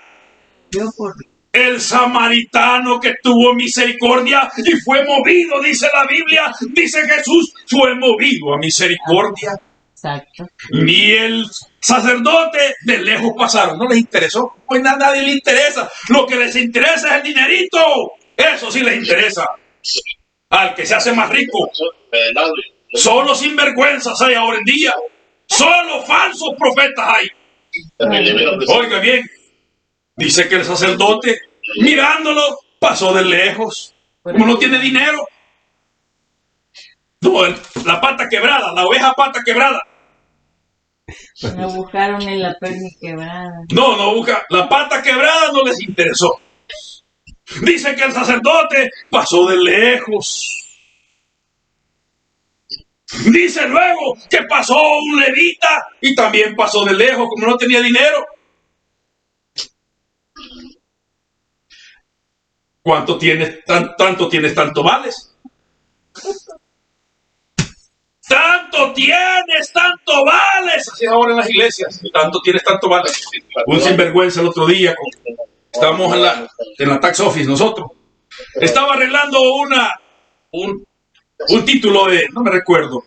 Speaker 2: Yo por...
Speaker 1: el samaritano que tuvo misericordia y fue movido, dice la Biblia, dice Jesús, fue movido a misericordia.
Speaker 2: Exacto.
Speaker 1: Ni el sacerdote de lejos pasaron, no les interesó, pues a nadie le interesa, lo que les interesa es el dinerito, eso sí les interesa, al que se hace más rico. Solo sinvergüenzas hay ahora en día, solo falsos profetas hay. Oiga bien, dice que el sacerdote, mirándolo, pasó de lejos, como no tiene dinero. No, la pata quebrada, la oveja pata quebrada.
Speaker 2: No buscaron en la perna quebrada.
Speaker 1: No busca. La pata quebrada no les interesó. Dice que el sacerdote pasó de lejos. Dice luego que pasó un levita y también pasó de lejos, como no tenía dinero. ¿Cuánto tienes? Tanto tienes, tanto vales. Tanto tienes, tanto vales. Así es ahora en las iglesias. Tanto tienes, tanto vales. Un sinvergüenza el otro día. Estábamos en la tax office nosotros. Estaba arreglando un título de, no me recuerdo.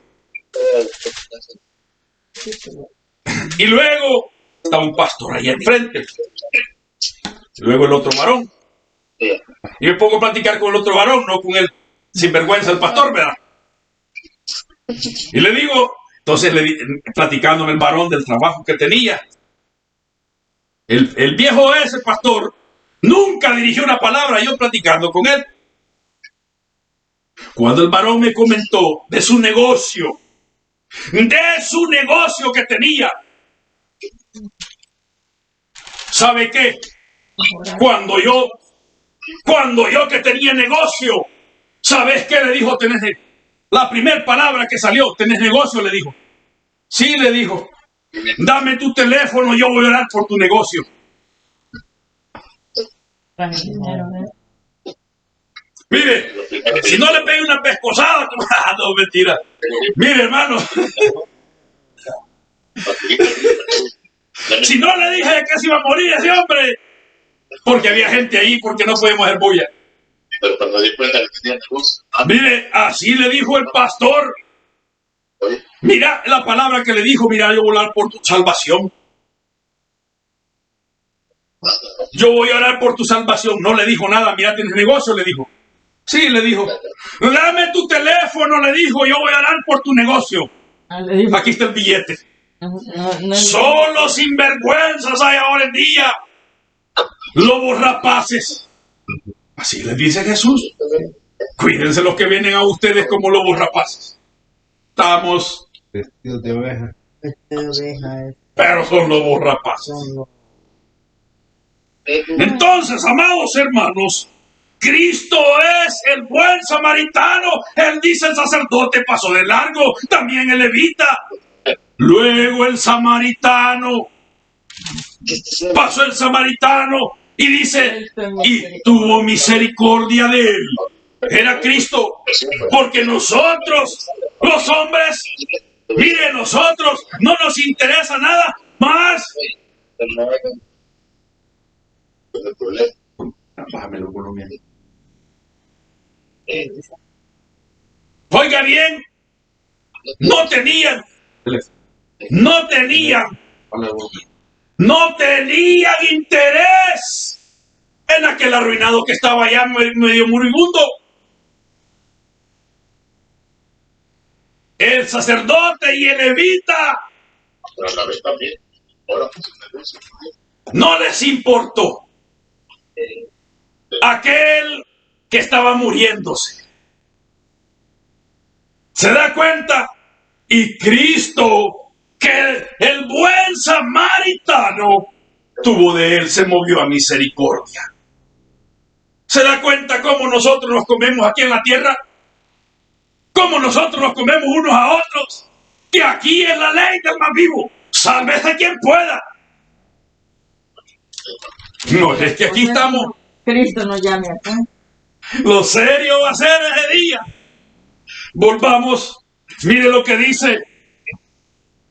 Speaker 1: Y luego estaba un pastor ahí enfrente. Y luego el otro varón. Y me pongo a platicar con el otro varón, no con el sinvergüenza el pastor, ¿verdad? Y le digo, entonces platicándome el varón del trabajo que tenía. El viejo ese pastor nunca dirigió una palabra, yo platicando con él. Cuando el varón me comentó de su negocio que tenía. ¿Sabe qué? Cuando yo que tenía negocio, ¿sabes qué le dijo? La primera palabra que salió, ¿tenés negocio? Le dijo. Sí, le dijo. Dame tu teléfono, yo voy a orar por tu negocio. Mire, si no le pegué una pescosada, no, mentira. Mire, hermano. Si no le dije que se iba a morir ese hombre, porque había gente ahí, porque no podemos hacer bulla.
Speaker 4: Pero cuando di cuenta que tenía negocio.
Speaker 1: Mire, así le dijo el pastor. Mira la palabra que le dijo, mira, yo voy a orar por tu salvación. Yo voy a orar por tu salvación. No le dijo nada, mira, tienes negocio, le dijo. Sí, le dijo. Dame tu teléfono, le dijo, yo voy a orar por tu negocio. Aquí está el billete. Solo sinvergüenzas hay ahora en día. Lobos rapaces. Así les dice Jesús. Cuídense los que vienen a ustedes como lobos rapaces. Estamos
Speaker 3: vestidos de oveja.
Speaker 1: Pero son lobos rapaces. Entonces, amados hermanos, Cristo es el buen samaritano. Él dice: el sacerdote pasó de largo, también el levita. Luego el samaritano, pasó el samaritano y dice: y tuvo misericordia de él. Era Cristo, porque nosotros, los hombres, mire, nosotros no nos interesa nada más. Bájame el volumen. Oiga bien, no tenían interés en aquel arruinado que estaba allá medio moribundo. El sacerdote y el levita no les importó aquel que estaba muriéndose. ¿Se da cuenta? Y Cristo, que el buen samaritano, tuvo de él, se movió a misericordia. ¿Se da cuenta cómo nosotros nos comemos aquí en la tierra? ¿Cómo nosotros nos comemos unos a otros? Que aquí es la ley del más vivo. Sálvese quien pueda. No, es que aquí estamos.
Speaker 2: Cristo nos llame acá.
Speaker 1: Lo serio va a ser ese día. Volvamos. Mire lo que dice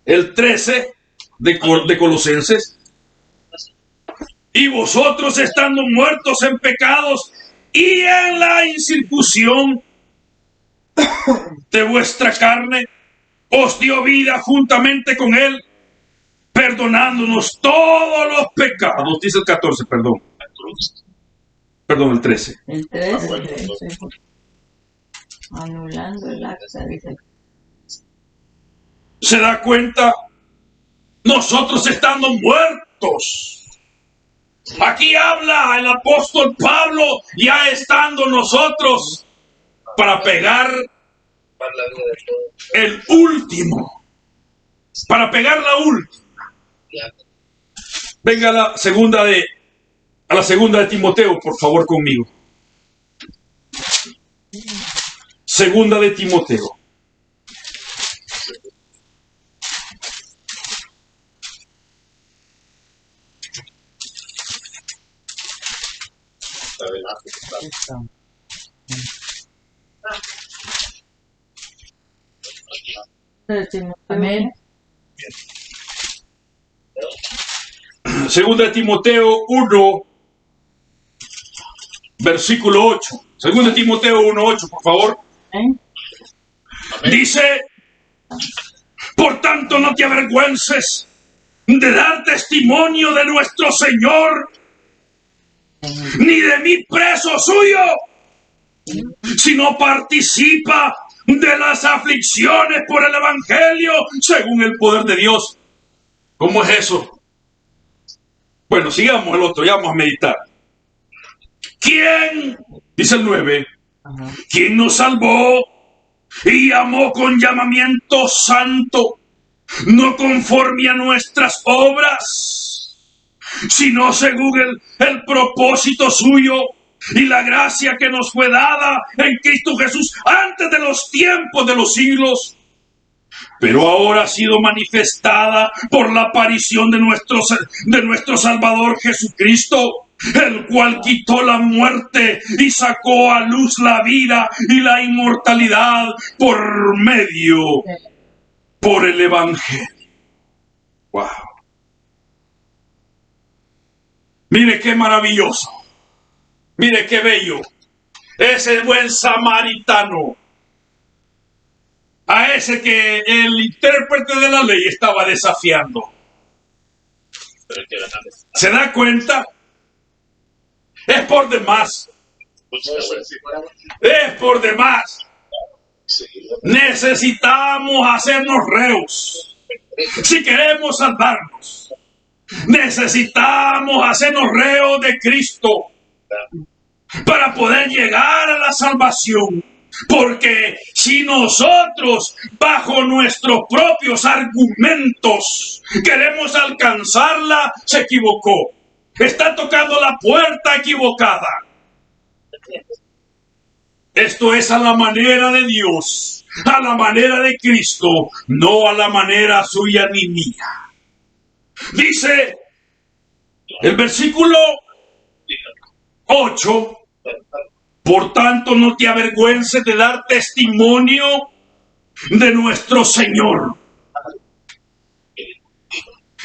Speaker 1: el 13 de Colosenses. Y vosotros, estando muertos en pecados y en la incircuncisión de vuestra carne, os dio vida juntamente con él, perdonándonos todos los pecados. Dice el 14, perdón, el 13.
Speaker 2: El 13. Anulando el acta, dice.
Speaker 1: ¿Se da cuenta? Nosotros estando muertos. Aquí habla el apóstol Pablo, ya estando nosotros, para pegar el último. Para pegar la última. Venga a la segunda de Timoteo, por favor, conmigo. Segunda de Timoteo.
Speaker 2: Amén.
Speaker 1: Segunda de Timoteo 1, versículo 8. Segunda de Timoteo 1, 8, por favor. Dice: por tanto, no te avergüences de dar testimonio de nuestro Señor, ni de mi preso suyo, sino participa de las aflicciones por el Evangelio según el poder de Dios. ¿Cómo es eso? Bueno, sigamos el otro, ya vamos a meditar. ¿Quién? Dice el 9. ¿Quién nos salvó y llamó con llamamiento santo, no conforme a nuestras obras, sino según el propósito suyo y la gracia que nos fue dada en Cristo Jesús antes de los tiempos de los siglos, pero ahora ha sido manifestada por la aparición de nuestro Salvador Jesucristo, el cual quitó la muerte y sacó a luz la vida y la inmortalidad por el Evangelio. ¡Wow! Mire qué maravilloso. Mire qué bello. Ese buen samaritano. A ese que el intérprete de la ley estaba desafiando. ¿Se da cuenta? Es por demás. Es por demás. Necesitamos hacernos reos. Si queremos salvarnos, necesitamos hacernos reos de Cristo para poder llegar a la salvación. Porque si nosotros, bajo nuestros propios argumentos, queremos alcanzarla, se equivocó. Está tocando la puerta equivocada. Esto es a la manera de Dios, a la manera de Cristo, no a la manera suya ni mía. Dice el versículo 8, por tanto no te avergüences de dar testimonio de nuestro Señor,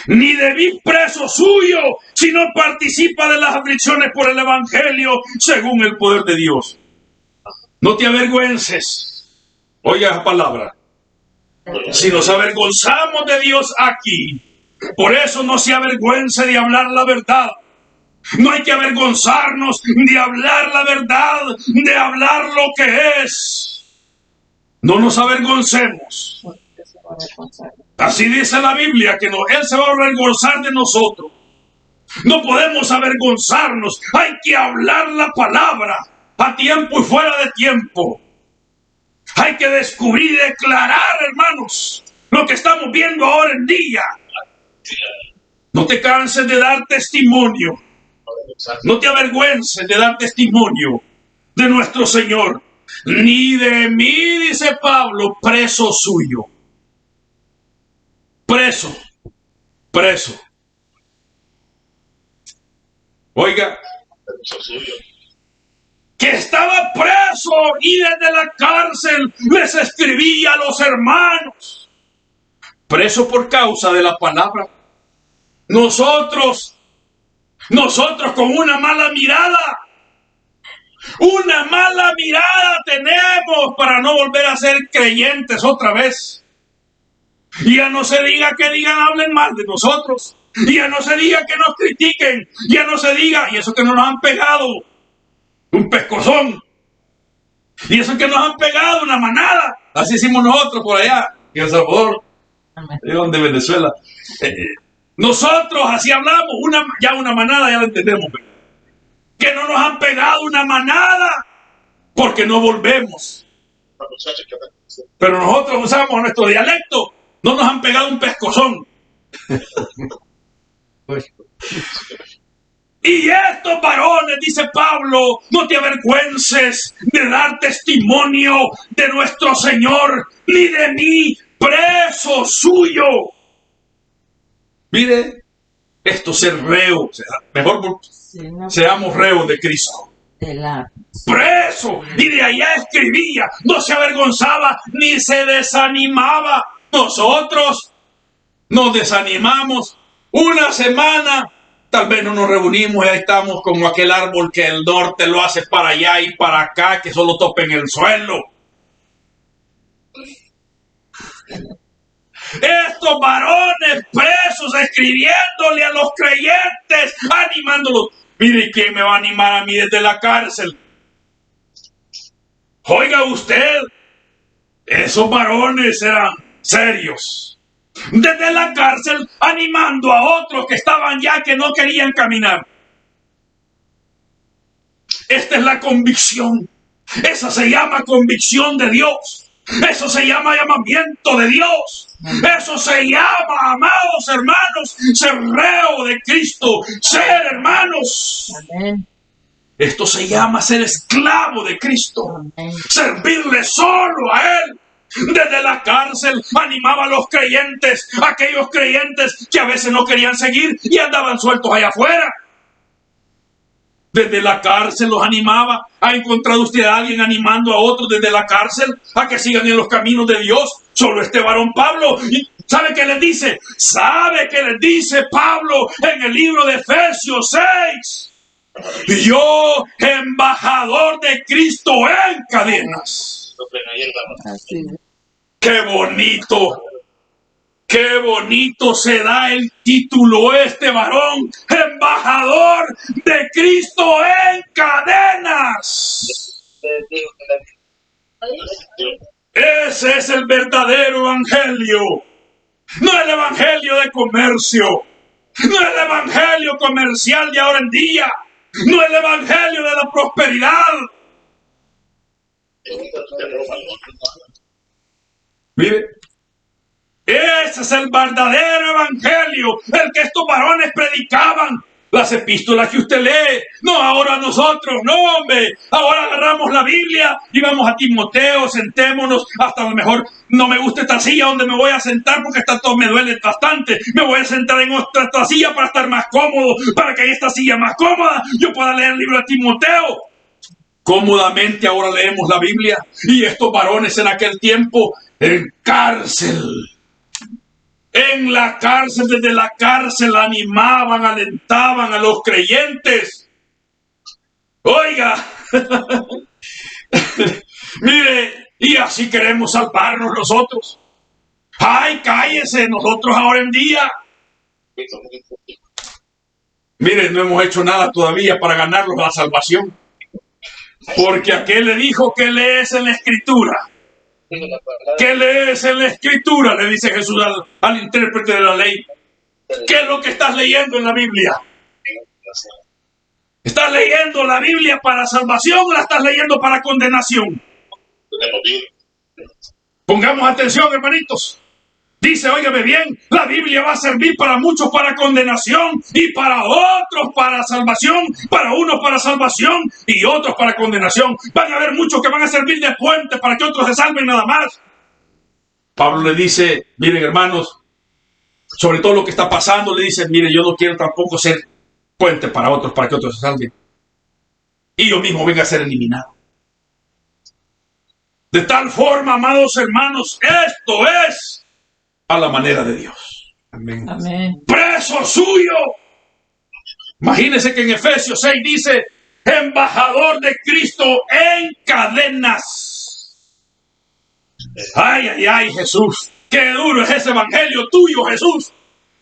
Speaker 1: ni de mí preso suyo, si no participa de las aflicciones por el Evangelio según el poder de Dios. No te avergüences. Oiga la palabra. Si nos avergonzamos de Dios aquí, por eso no se avergüence de hablar la verdad. No hay que avergonzarnos de hablar la verdad, de hablar lo que es. No nos avergoncemos. Así dice la Biblia, que Él se va a avergonzar de nosotros. No podemos avergonzarnos. Hay que hablar la palabra a tiempo y fuera de tiempo. Hay que descubrir y declarar, hermanos, lo que estamos viendo ahora en día. No te canses de dar testimonio. No te avergüences de dar testimonio de nuestro Señor. Ni de mí, dice Pablo, preso suyo. Preso. Oiga, que estaba preso y desde la cárcel les escribía a los hermanos. Preso por causa de la palabra. Nosotros con una mala mirada tenemos para no volver a ser creyentes otra vez. Y ya no se diga que hablen mal de nosotros. Y ya no se diga que nos critiquen. Ya no se diga, y eso que no nos han pegado un pescozón. Y eso que nos han pegado una manada. Así hicimos nosotros por allá, en El Salvador, de Venezuela. Nosotros así hablamos, una manada, ya lo entendemos. Que no nos han pegado una manada porque no volvemos. Pero nosotros usamos nuestro dialecto. No nos han pegado un pescozón. Y estos varones, dice Pablo, no te avergüences de dar testimonio de nuestro Señor, ni de mí, preso suyo. Mire, esto es ser reo. Mejor seamos reos de Cristo. Preso. Y de allá escribía. No se avergonzaba ni se desanimaba. Nosotros nos desanimamos. Una semana, tal vez no nos reunimos y ahí estamos como aquel árbol que el norte lo hace para allá y para acá, que solo topa en el suelo. Estos varones presos escribiéndole a los creyentes, animándolos. Mire, ¿quién me va a animar a mí desde la cárcel? Oiga usted, esos varones eran serios. Desde la cárcel animando a otros que estaban ya, que no querían caminar. Esta es la convicción. Esa se llama convicción de Dios. Eso se llama llamamiento de Dios. Eso se llama, amados hermanos, ser reo de Cristo, ser hermanos.
Speaker 2: Amén.
Speaker 1: Esto se llama ser esclavo de Cristo.
Speaker 2: Amén.
Speaker 1: Servirle solo a Él. Desde la cárcel animaba a los creyentes, aquellos creyentes que a veces no querían seguir y andaban sueltos allá afuera. Desde la cárcel los animaba. ¿Ha encontrado usted a alguien animando a otros desde la cárcel a que sigan en los caminos de Dios? Solo este varón Pablo. ¿Y sabe qué les dice? ¿Sabe qué les dice Pablo en el libro de Efesios 6? Yo, embajador de Cristo en cadenas.
Speaker 2: Así es.
Speaker 1: ¡Qué bonito! ¡Qué bonito se da el título este varón! ¡Embajador de Cristo en cadenas! Ese es el verdadero evangelio. No el evangelio de comercio. No el evangelio comercial de ahora en día. No el evangelio de la prosperidad. Mire, ese es el verdadero evangelio, el que estos varones predicaban. las epístolas que usted lee. No, ahora nosotros, no, hombre. Ahora agarramos la Biblia y vamos a Timoteo, sentémonos. Hasta a lo mejor no me gusta esta silla donde me voy a sentar porque esta todo me duele bastante. Me voy a sentar en otra silla para estar más cómodo, para que en esta silla más cómoda yo pueda leer el libro de Timoteo. Cómodamente ahora leemos la Biblia. Y estos varones en aquel tiempo en cárcel. En la cárcel, desde la cárcel animaban, alentaban a los creyentes. Oiga, mire, y así queremos salvarnos nosotros. Ay, cállese, nosotros ahora en día. Mire, no hemos hecho nada todavía para ganarnos la salvación. Porque aquel le dijo que lees en la Escritura. ¿Qué lees en la Escritura? Le dice Jesús al intérprete de la ley. ¿Qué es lo que estás leyendo en la Biblia? ¿Estás leyendo la Biblia para salvación o la estás leyendo para condenación? Pongamos atención, hermanitos. Dice, óigame bien, la Biblia va a servir para muchos para condenación y para otros para salvación, para unos para salvación y otros para condenación. Van a haber muchos que van a servir de puente para que otros se salven nada más. Pablo le dice, miren hermanos, sobre todo lo que está pasando, le dice, miren, yo no quiero tampoco ser puente para otros para que otros se salven. Y yo mismo venga a ser eliminado. De tal forma, amados hermanos, esto es a la manera de Dios.
Speaker 3: Amén.
Speaker 2: Amén.
Speaker 1: Preso suyo. Imagínense que en Efesios 6 dice, embajador de Cristo en cadenas. Ay, ay, ay, Jesús. Qué duro es ese evangelio tuyo, Jesús.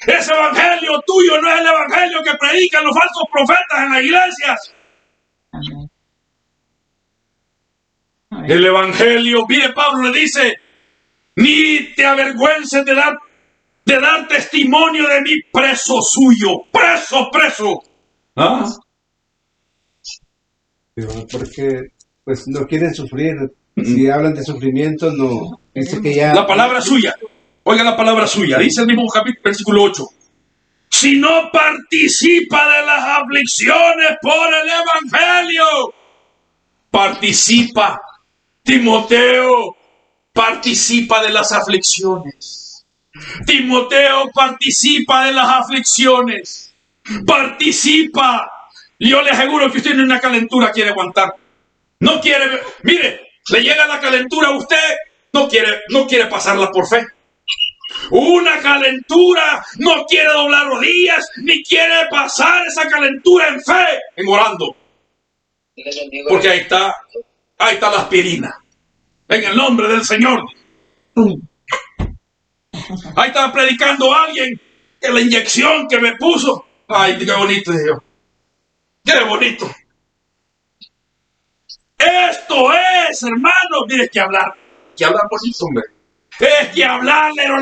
Speaker 1: Ese evangelio tuyo no es el evangelio que predican los falsos profetas en las iglesias.
Speaker 2: Amén.
Speaker 1: El evangelio, mire, Pablo le dice, ni te avergüences de dar testimonio de mí, preso suyo. Preso. ¿Ah?
Speaker 3: Porque pues no quieren sufrir. Si hablan de sufrimiento, no. Dice que ya...
Speaker 1: La palabra suya. Oiga la palabra suya. Dice el mismo capítulo, versículo 8. Si no participa de las aflicciones por el evangelio. Participa. Timoteo participa de las aflicciones. Timoteo participa de las aflicciones. Participa. Yo le aseguro que usted en una calentura quiere aguantar. No quiere, mire, le llega la calentura a usted, no quiere pasarla por fe. Una calentura, no quiere doblar rodillas, ni quiere pasar esa calentura en fe, en orando. Porque ahí está la aspirina. En el nombre del Señor. Ahí estaba predicando a alguien que la inyección que me puso. Ay, qué bonito, Dios. Qué bonito. Esto es, hermanos, mire, que hablar bonito, hombre. Es que hablar, lero,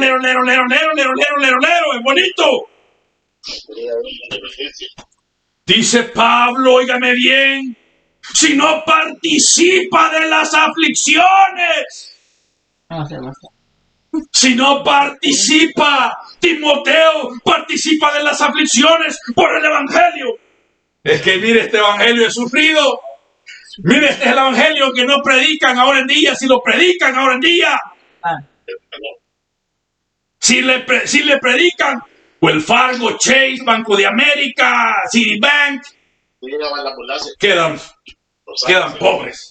Speaker 1: es bonito. Dice Pablo, óigame bien, si no participa de las aflicciones.
Speaker 2: No se basta.
Speaker 1: Si no participa, Timoteo participa de las aflicciones por el evangelio. Es que mire, este evangelio es sufrido. Mire, este es el evangelio que no predican ahora en día. Si lo predican ahora en día, si le predican, o el Fargo, Chase, Banco de América, Citibank, quedan pobres.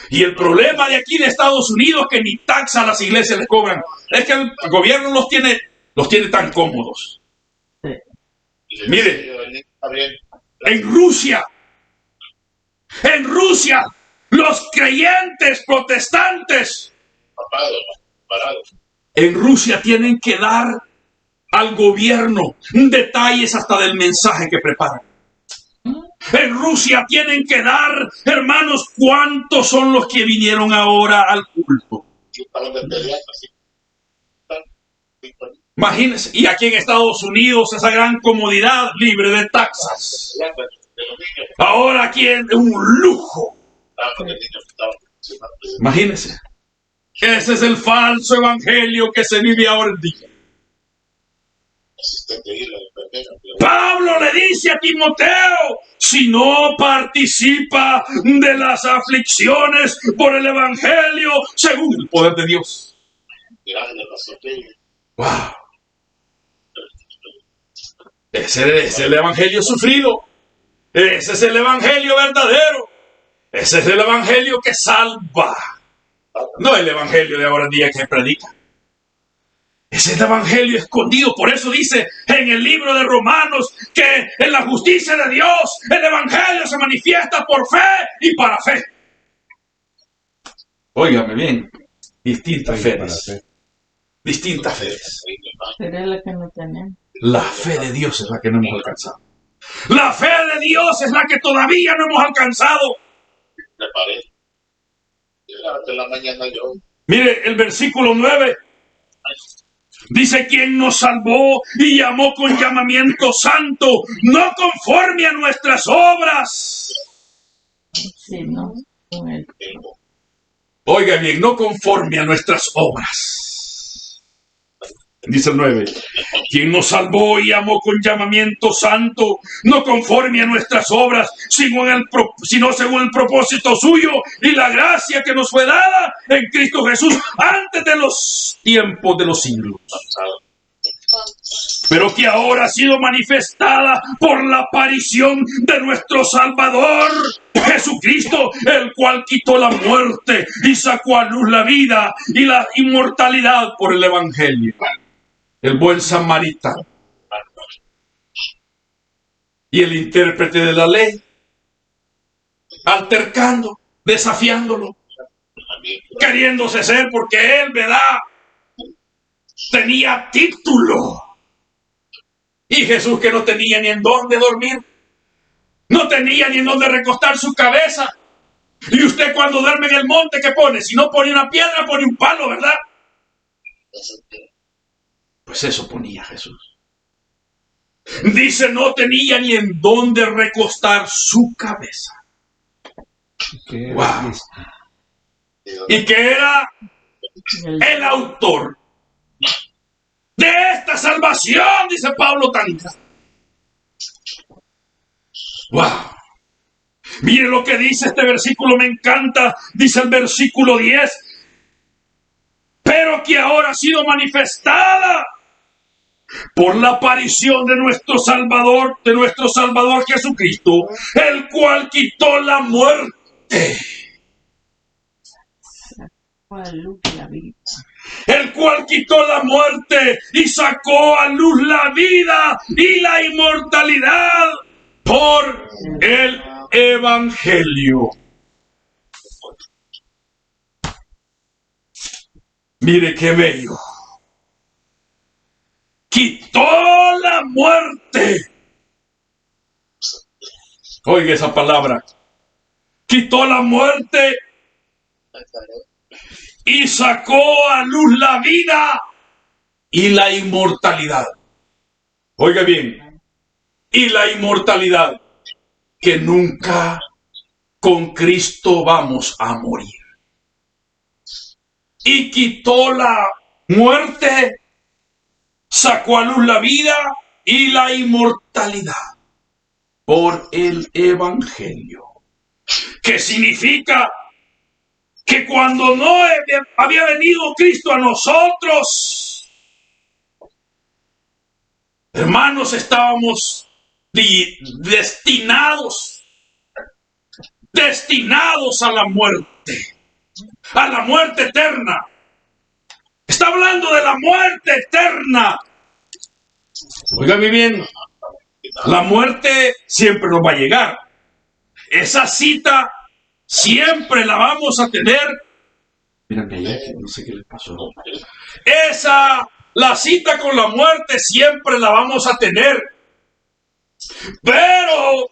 Speaker 1: Y el problema de aquí de Estados Unidos es que ni taxa a las iglesias les cobran. Es que el gobierno los tiene tan cómodos. Mire, en Rusia, los creyentes protestantes en Rusia tienen que dar al gobierno detalles hasta del mensaje que preparan. En Rusia tienen que dar, hermanos, cuántos son los que vinieron ahora al culto. Imagínense, y aquí en Estados Unidos esa gran comodidad libre de taxas. Ahora aquí es un lujo. Imagínense. Ese es el falso evangelio que se vive ahora en día.
Speaker 4: Asistente de la enfermera.
Speaker 1: Pablo le dice a Timoteo, si no participa de las aflicciones por el Evangelio según el poder de Dios.
Speaker 4: Grande pastor David.
Speaker 1: ¡Wow! Ese es el Evangelio sufrido. Ese es el Evangelio verdadero. Ese es el Evangelio que salva. No el Evangelio de ahora en día que predica. Ese es el Evangelio escondido. Por eso dice en el libro de Romanos que en la justicia de Dios el Evangelio se manifiesta por fe y para fe. Óigame bien. Distintas fees. Distintas fees.
Speaker 2: Pero es la que no tenemos.
Speaker 1: La fe de Dios es la que no hemos alcanzado. La fe de Dios es la que todavía no hemos alcanzado.
Speaker 4: Me parece. De la mañana yo.
Speaker 1: Mire el versículo 9. Dice, quien nos salvó y llamó con llamamiento santo, no conforme a nuestras obras.
Speaker 2: Sí, no. Con él.
Speaker 1: Oiga bien, no conforme a nuestras obras. Dice el 9. Quien nos salvó y llamó con llamamiento santo, no conforme a nuestras obras, sino según el propósito suyo y la gracia que nos fue dada en Cristo Jesús antes de los tiempos de los siglos. Pero que ahora ha sido manifestada por la aparición de nuestro Salvador Jesucristo, el cual quitó la muerte y sacó a luz la vida y la inmortalidad por el Evangelio. El buen samaritano y el intérprete de la ley, altercando, desafiándolo, queriéndose ser, porque él, ¿verdad?, tenía título. Y Jesús, que no tenía ni en dónde dormir, no tenía ni en dónde recostar su cabeza. Y usted cuando duerme en el monte, ¿qué pone? Si no pone una piedra, pone un palo, ¿verdad? Pues eso ponía Jesús. Dice, no tenía ni en dónde recostar su cabeza. Wow. Y que era el autor de esta salvación, dice Pablo Tanca. Wow. Mire lo que dice este versículo, me encanta. Dice el versículo 10. Pero que ahora ha sido manifestada por la aparición de nuestro Salvador Jesucristo, el cual quitó la muerte. El cual quitó la muerte y sacó a luz la vida y la inmortalidad por el Evangelio. Mire qué bello. Quitó la muerte. Oiga esa palabra. Quitó la muerte y sacó a luz la vida y la inmortalidad. Oiga bien. Y la inmortalidad, que nunca con Cristo vamos a morir. Y quitó la muerte, sacó a luz la vida y la inmortalidad por el Evangelio. ¿Qué significa? Que cuando no había venido Cristo a nosotros, hermanos, estábamos destinados a la muerte eterna. Está hablando de la muerte eterna. Óigame bien, la muerte siempre nos va a llegar. Esa cita siempre la vamos a tener. Mírame allá, no sé qué le pasó. La cita con la muerte siempre la vamos a tener. Pero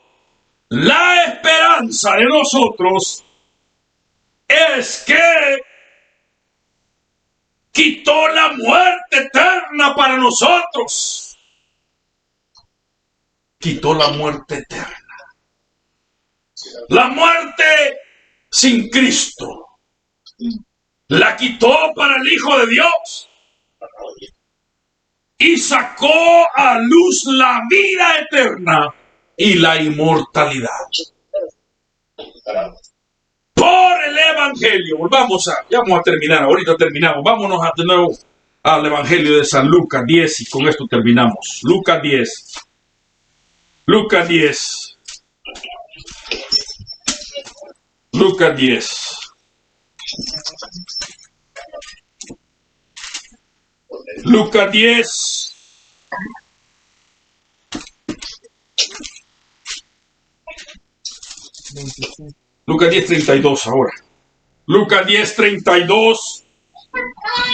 Speaker 1: la esperanza de nosotros es que quitó la muerte eterna para nosotros. Quitó la muerte eterna. La muerte sin Cristo. La quitó para el Hijo de Dios. y sacó a luz la vida eterna y la inmortalidad. Por el Evangelio. Vamos a terminar, ahorita terminamos. Vámonos de nuevo al Evangelio de San Lucas 10 y con esto terminamos. Lucas 10. Lucas 10. Lucas 10. Lucas 10. Lucas 10:32 ahora. Lucas 10:32.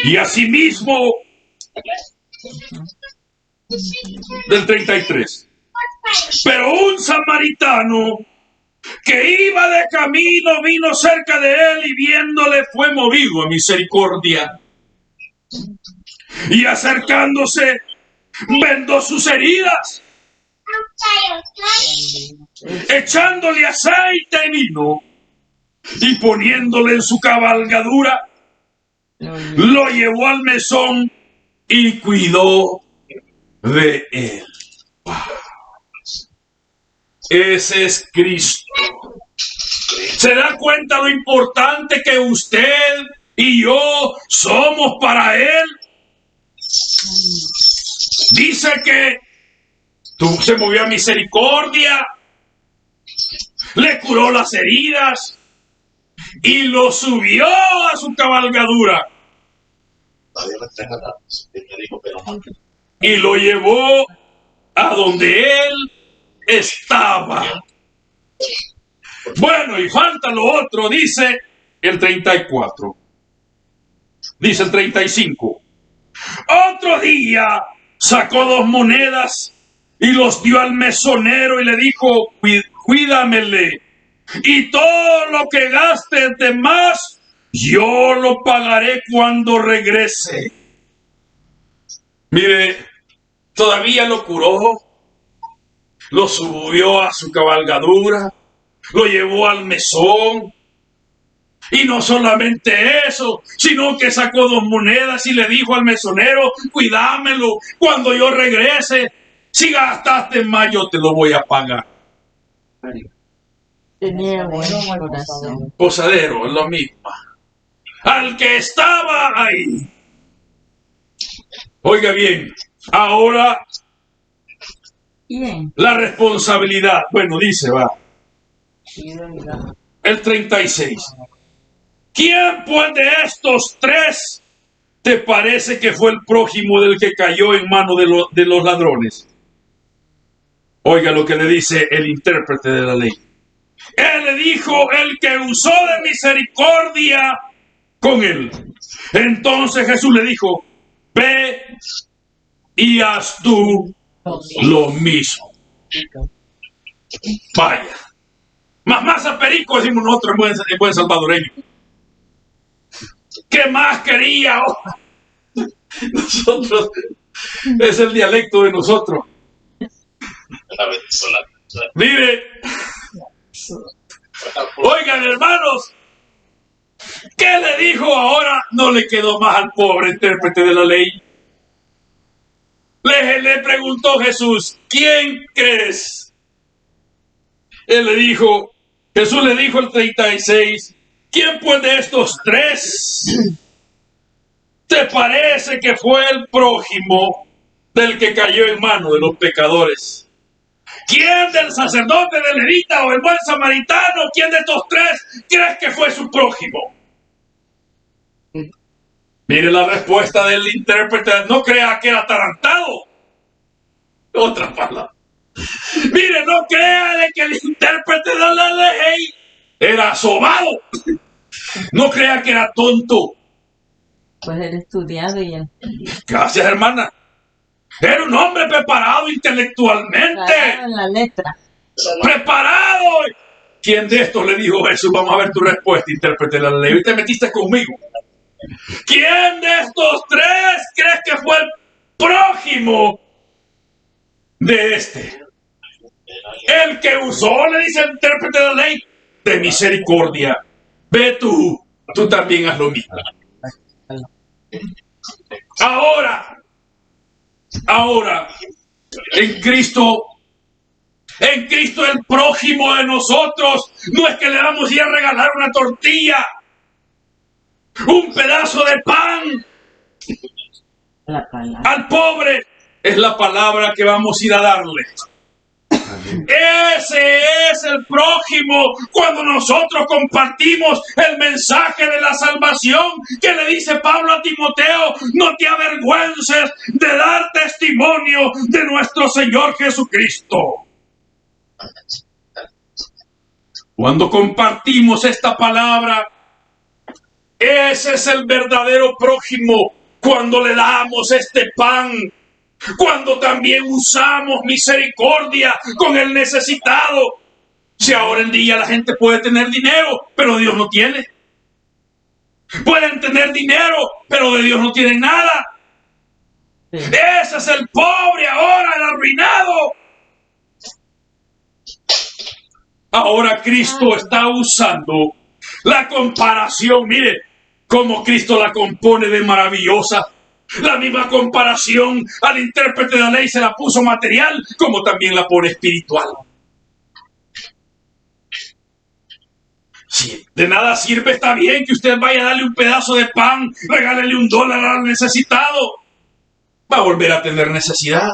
Speaker 1: Y asimismo del 33. Pero un samaritano que iba de camino vino cerca de él y viéndole fue movido a misericordia. Y acercándose, vendó sus heridas, echándole aceite y vino, y poniéndole en su cabalgadura, lo llevó al mesón y cuidó de él. Wow. Ese es Cristo. ¿Se da cuenta lo importante que usted y yo somos para Él? Dice que se movió a misericordia, le curó las heridas y lo subió a su cabalgadura y lo llevó a donde él estaba. Bueno, y falta lo otro, dice el 34. Dice el 35. Otro día sacó 2 monedas y los dio al mesonero y le dijo: cuídamele, y todo lo que gastes de más, yo lo pagaré cuando regrese. Mire, todavía lo curó, lo subió a su cabalgadura, lo llevó al mesón. Y no solamente eso, sino que sacó 2 monedas y le dijo al mesonero: cuídamelo, cuando yo regrese, si gastaste más, yo te lo voy a pagar.
Speaker 2: Tenía buen corazón.
Speaker 1: Posadero, es lo mismo. Al que estaba ahí. Oiga bien, ahora
Speaker 2: Bien.
Speaker 1: la responsabilidad. Bueno, dice, va. El 36. ¿Quién pues de estos 3 te parece que fue el prójimo del que cayó en manos de los ladrones? Oiga lo que le dice el intérprete de la ley. Él le dijo: el que usó de misericordia con él. Entonces Jesús le dijo: ve y haz tú lo mismo. Vaya. Más a perico, decimos nosotros en buen salvadoreño. ¿Qué más quería? Nosotros, es el dialecto de nosotros. Mire, oigan, hermanos, ¿qué le dijo ahora? No le quedó más al pobre intérprete de la ley. Le preguntó Jesús: ¿quién crees? Jesús le dijo el 36: ¿quién pues de estos 3 te parece que fue el prójimo del que cayó en manos de los pecadores? ¿Quién del sacerdote, del levita o el buen samaritano? ¿Quién de estos 3 crees que fue su prójimo? Mire la respuesta del intérprete. No crea que era atarantado. Otra palabra. Mire, no crea de que el intérprete de la ley era sobado. No crea que era tonto.
Speaker 2: Pues era estudiado y
Speaker 1: Gracias, hermana. Era un hombre preparado intelectualmente.
Speaker 2: en la letra.
Speaker 1: ¡Preparado! ¿Quién de estos le dijo Jesús? Vamos a ver tu respuesta, intérprete de la ley. Y te metiste conmigo. ¿Quién de estos 3 crees que fue el prójimo de este? El que usó, le dice el intérprete de la ley, de misericordia. Ve tú también haz lo mismo. Ahora, Ahora, en Cristo el prójimo de nosotros no es que le vamos a ir a regalar una tortilla, un pedazo de pan al pobre, es la palabra que vamos a ir a darle. Ese es el prójimo cuando nosotros compartimos el mensaje de la salvación que le dice Pablo a Timoteo: no te avergüences de dar testimonio de nuestro Señor Jesucristo. Cuando compartimos esta palabra, ese es el verdadero prójimo. Cuando le damos este pan, cuando también usamos misericordia con el necesitado. Si ahora en día la gente puede tener dinero, pero Dios no tiene. Pueden tener dinero, pero de Dios no tienen nada. Sí. Ese es el pobre ahora, el arruinado. Ahora Cristo está usando la comparación. Mire cómo Cristo la compone de maravillosa. La misma comparación al intérprete de la ley se la puso material, como también la pone espiritual. Si de nada sirve, está bien que usted vaya a darle un pedazo de pan, regálele $1 al necesitado. Va a volver a tener necesidad.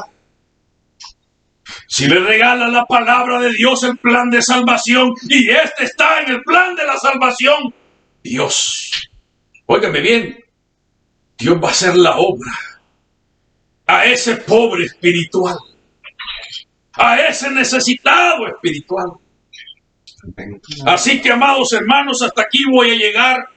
Speaker 1: Si le regala la palabra de Dios, el plan de salvación, y este está en el plan de la salvación, Dios, óigame bien, Dios va a hacer la obra a ese pobre espiritual, a ese necesitado espiritual. Así que, amados hermanos, hasta aquí voy a llegar.